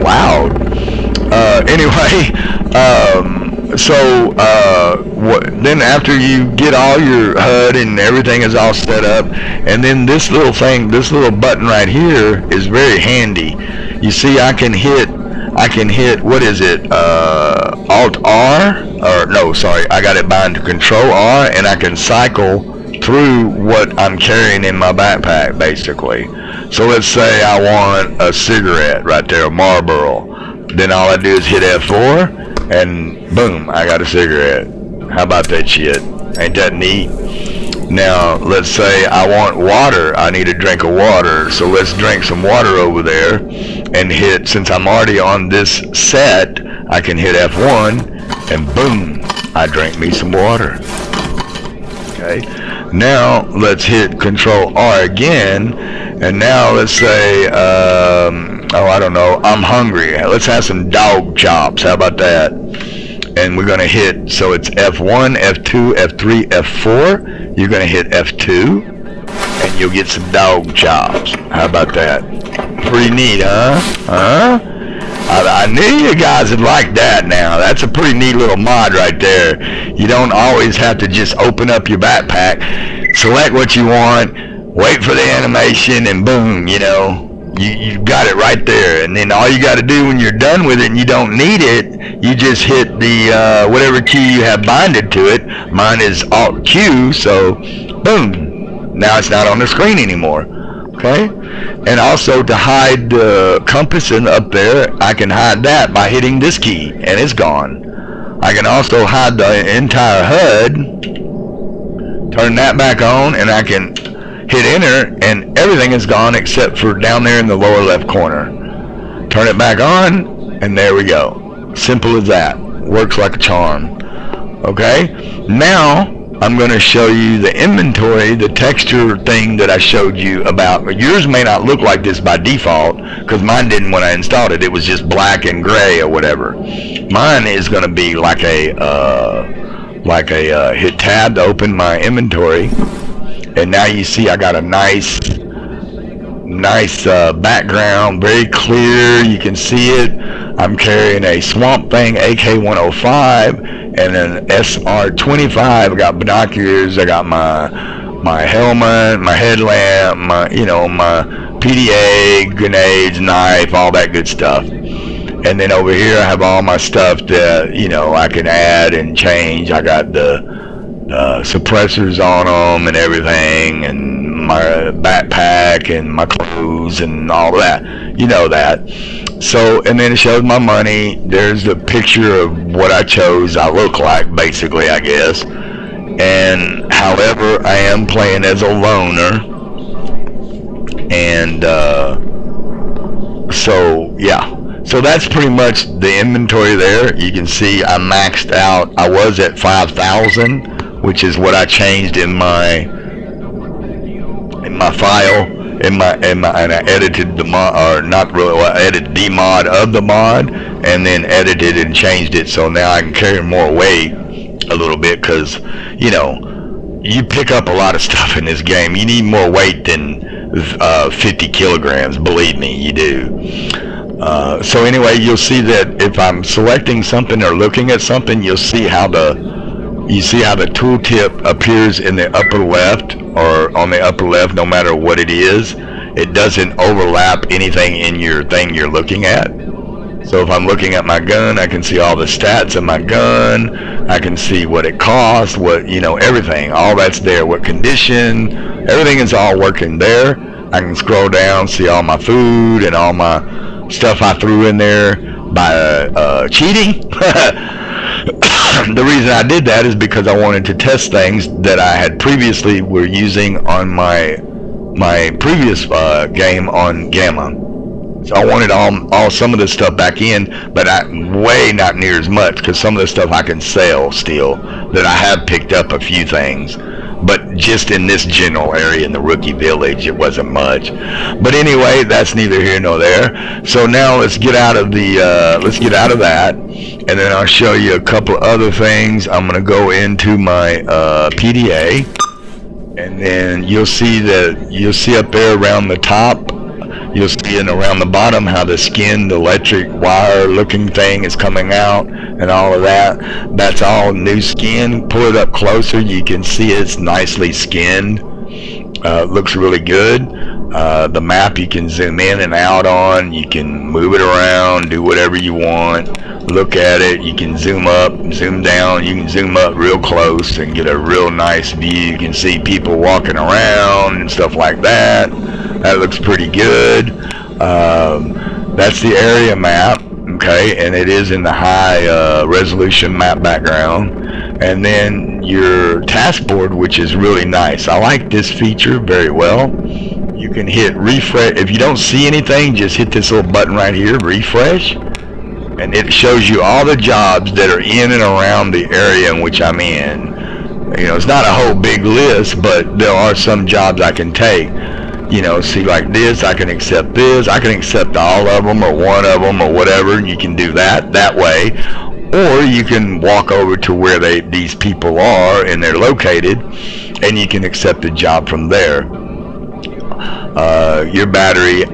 Loud. Anyway, then after you get all your HUD and everything is all set up, and then this little thing, this little button right here is very handy. You see, I can hit, what is it, Alt R, or no, sorry, I got it bound to Control R, and I can cycle through what I'm carrying in my backpack, basically. So let's say I want a cigarette right there, a Marlboro. Then all I do is hit F4, and boom, I got a cigarette. How about that shit? Ain't that neat? Now, let's say I want water. I need a drink of water. So let's drink some water over there and hit, since I'm already on this set, I can hit F1, and boom, I drank me some water. Okay. Now, let's hit Control R again, and now let's say, oh, I don't know, I'm hungry. Let's have some dog chops. How about that? And we're going to hit, so it's F1, F2, F3, F4. You're going to hit F2, and you'll get some dog chops. How about that? Pretty neat, huh? I knew you guys would like that now. That's a pretty neat little mod right there. You don't always have to just open up your backpack, select what you want, wait for the animation, and boom, you know, you got it right there. And then all you got to do when you're done with it and you don't need it, you just hit the whatever key you have binded to it. Mine is Alt Q, so boom, now it's not on the screen anymore. Okay, and also to hide the compass up there, I can hide that by hitting this key, and it's gone. I can also hide the entire HUD, turn that back on, and I can hit enter, and everything is gone except for down there in the lower left corner. Turn it back on, and there we go. Simple as that. Works like a charm. Okay, now I'm going to show you the inventory, the texture thing that I showed you about. Yours may not look like this by default, because mine didn't when I installed it. It was just black and gray or whatever. Mine is going to be like a hit tab to open my inventory, and now you see I got a nice background, very clear. You can see it. I'm carrying a Swamp Thing AK-105 and an SR-25. I got binoculars. I got my helmet, my headlamp, my PDA, grenades, knife, all that good stuff. And then over here I have all my stuff that I can add and change. I got the suppressors on them and everything, and my backpack and my clothes and all that. You know that. So, and then it shows my money. There's the picture of what I chose. I look like, basically, I guess. And however, I am playing as a loner. And so yeah. So that's pretty much the inventory there. You can see I maxed out. I was at 5,000, which is what I changed in my file. And I edited the mod, or not really, well, I edited the mod of the mod, and then edited and changed it, so now I can carry more weight a little bit, because you pick up a lot of stuff in this game. You need more weight than 50 kilograms, believe me, you do. So anyway, you'll see that if I'm selecting something or looking at something, you'll see how the You see how the tooltip appears in the upper left, or on the upper left, no matter what it is. It doesn't overlap anything in your thing you're looking at. So if I'm looking at my gun, I can see all the stats of my gun. I can see what it costs, what, you know, everything. All that's there, what condition. Everything is all working there. I can scroll down, see all my food and all my stuff I threw in there by cheating. The reason I did that is because I wanted to test things that I had previously were using on my previous game on G.A.M.M.A. So I wanted all some of this stuff back in, but not near as much, because some of the stuff I can sell still, that I have picked up a few things, but just in this general area in the rookie village it wasn't much. But anyway, that's neither here nor there. So now let's get out of that, and then I'll show you a couple of other things. I'm gonna go into my PDA, and then you'll see up there around the top, you'll see and around the bottom how the skinned electric wire looking thing is coming out and all of that. That's all new skin. Pull it up closer, you can see it's nicely skinned. Looks really good. The map you can zoom in and out on, you can move it around, do whatever you want, look at it, you can zoom up, zoom down, you can zoom up real close and get a real nice view. You can see people walking around and stuff like that. That looks pretty good. That's the area map, okay, and it is in the high resolution map background. And then your task board, which is really nice. I like this feature very well. You can hit refresh. If you don't see anything, just hit this little button right here, refresh, and it shows you all the jobs that are in and around the area in which I'm in. You know, it's not a whole big list, but there are some jobs I can take. You know, see, like this, I can accept this, I can accept all of them or one of them or whatever. You can do that way, or you can walk over to where these people are and they're located, and you can accept the job from there. Your battery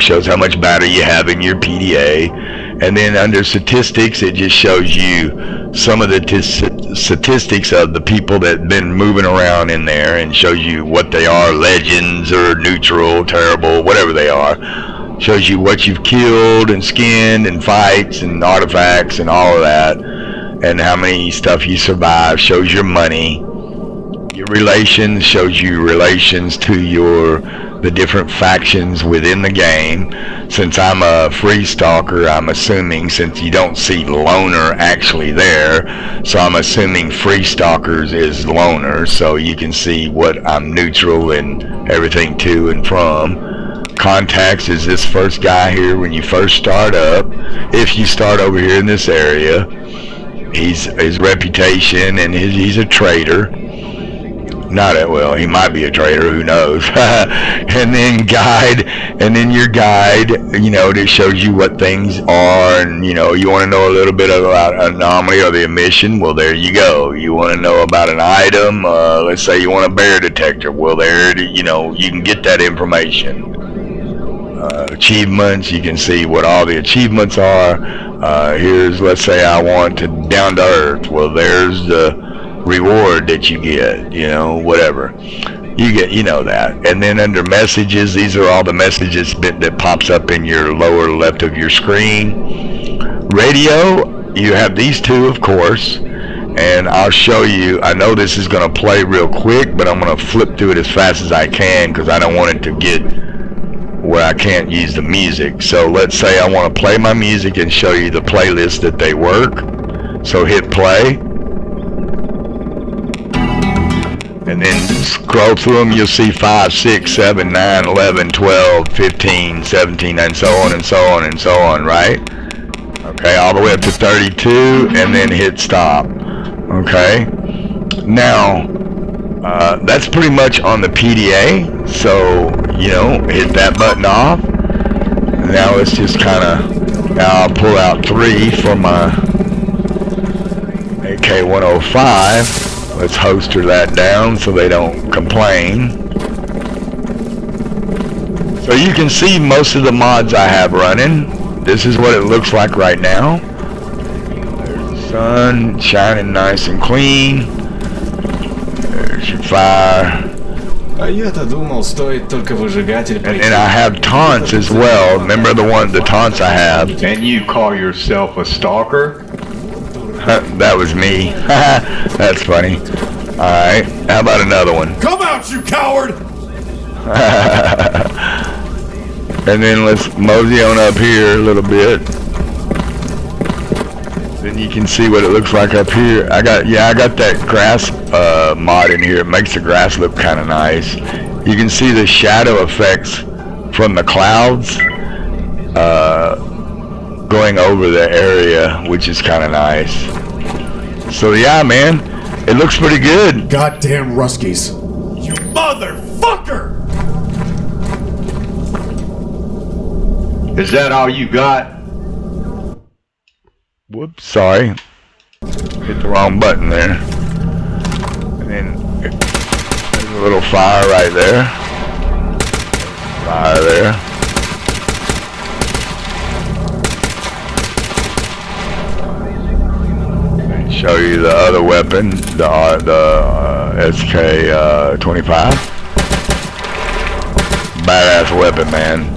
shows how much battery you have in your PDA, and then under statistics it just shows you some of the statistics of the people that have been moving around in there, and shows you what they are, legends or neutral, terrible, whatever they are. Shows you what you've killed and skinned and fights and artifacts and all of that, and how many stuff you survived. Shows your money. Your relations, shows you relations to the different factions within the game. Since I'm a free stalker, I'm assuming, since you don't see loner actually there, so I'm assuming free stalkers is loners, so you can see what I'm neutral and everything to and from. Contacts is this first guy here when you first start up. If you start over here in this area, his reputation, and he's a traitor. Not at well, he might be a traitor, who knows. And then guide, and then your guide, you know, that shows you what things are, and you know, you want to know a little bit about anomaly or the emission, well, there you go. You want to know about an item, let's say you want a bear detector, well, there, you know, you can get that information. Achievements, you can see what all the achievements are. Here's, let's say I want to down to earth, well, there's the reward that you get, you know, whatever you get, you know that. And then under messages, these are all the messages that pops up in your lower left of your screen. Radio, you have these two, of course, and I'll show you. I know this is going to play real quick, but I'm going to flip through it as fast as I can because I don't want it to get where I can't use the music. So let's say I want to play my music and show you the playlist that they work. So hit play. And then scroll through them, you'll see 5, 6, 7, 9, 11, 12, 15, 17, and so on and so on and so on, right? Okay, all the way up to 32, and then hit stop. Okay? Now, that's pretty much on the PDA, so, you know, hit that button off. Now let's just kind of, now I'll pull out 3 for my AK-105. Let's holster that down so they don't complain. So you can see most of the mods I have running. This is what it looks like right now. There's the Sun shining nice and clean. There's your fire. А я-то думал, стоит только выжигатель пойти. And I have taunts as well. Remember the taunts I have? And you call yourself a stalker? That was me. That's funny. Alright, how about another one? Come out, you coward! And then let's mosey on up here a little bit. Then you can see what it looks like up here. I got that grass mod in here. It makes the grass look kind of nice. You can see the shadow effects from the clouds going over the area, which is kind of nice. So yeah, man, it looks pretty good. Goddamn Ruskies. You motherfucker! Is that all you got? Whoops, sorry. Hit the wrong button there. And then there's a little fire right there. Fire there. And show you the other weapon, the SK-25. Badass weapon, man.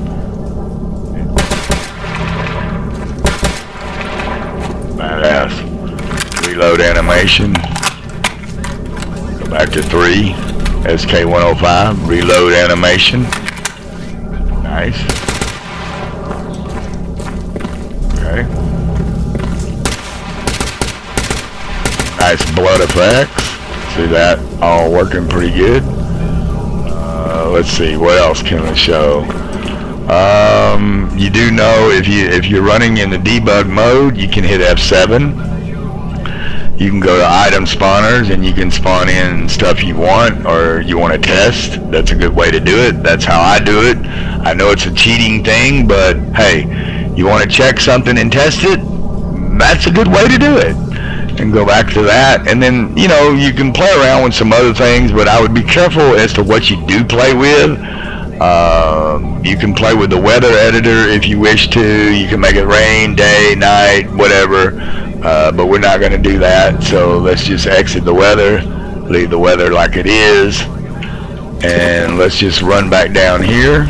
Badass. Reload animation. Go back to 3. SK-105. Reload animation. Nice. Okay. Nice blood effects. See that all working pretty good. Let's see, what else can I show? You do know if you're running in the debug mode, you can hit F7. You can go to item spawners and you can spawn in stuff you want or you want to test. That's a good way to do it. That's how I do it. I know it's a cheating thing, but hey, you want to check something and test it? That's a good way to do it. And go back to that, and then you know you can play around with some other things, but I would be careful as to what you do play with. You can play with the weather editor if you wish to. You can make it rain, day, night, whatever, but we're not going to do that. So let's just exit the weather, leave the weather like it is, and let's just run back down here.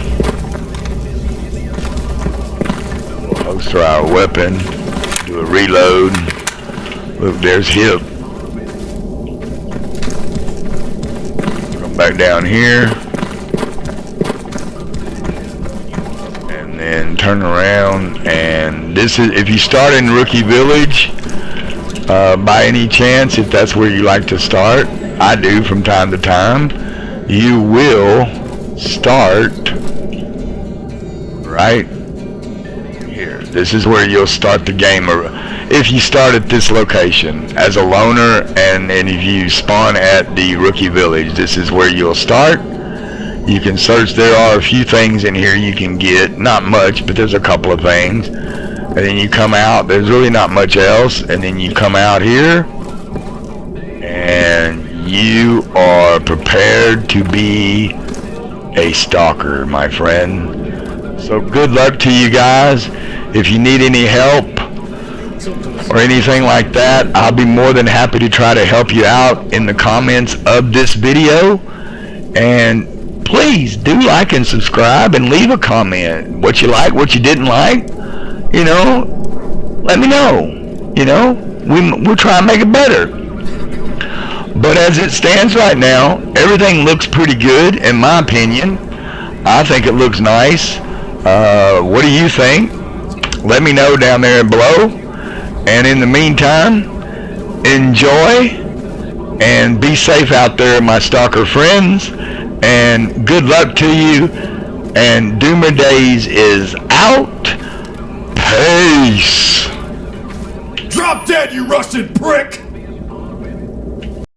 We'll holster our weapon, do a reload. Look, there's hip. Come back down here. And then turn around. And this is, if you start in Rookie Village, by any chance, if that's where you like to start, I do from time to time, you will start right here. This is where you'll start the game. If you start at this location as a loner, and if you spawn at the Rookie Village, this is where you'll start. You can search. There are a few things in here you can get, not much, but there's a couple of things. And then you come out, there's really not much else, and then you come out here and you are prepared to be a stalker, my friend. So good luck to you guys. If you need any help or anything like that, I'll be more than happy to try to help you out in the comments of this video. And please do like and subscribe and leave a comment. What you like, what you didn't like, you know, let me know. You know, we'll try and make it better. But as it stands right now, everything looks pretty good in my opinion. I think it looks nice. What do you think? Let me know down there below. And in the meantime, enjoy and be safe out there, my stalker friends. And good luck to you. And dOOmERdaZe is out. Peace. Drop dead, you Russian prick!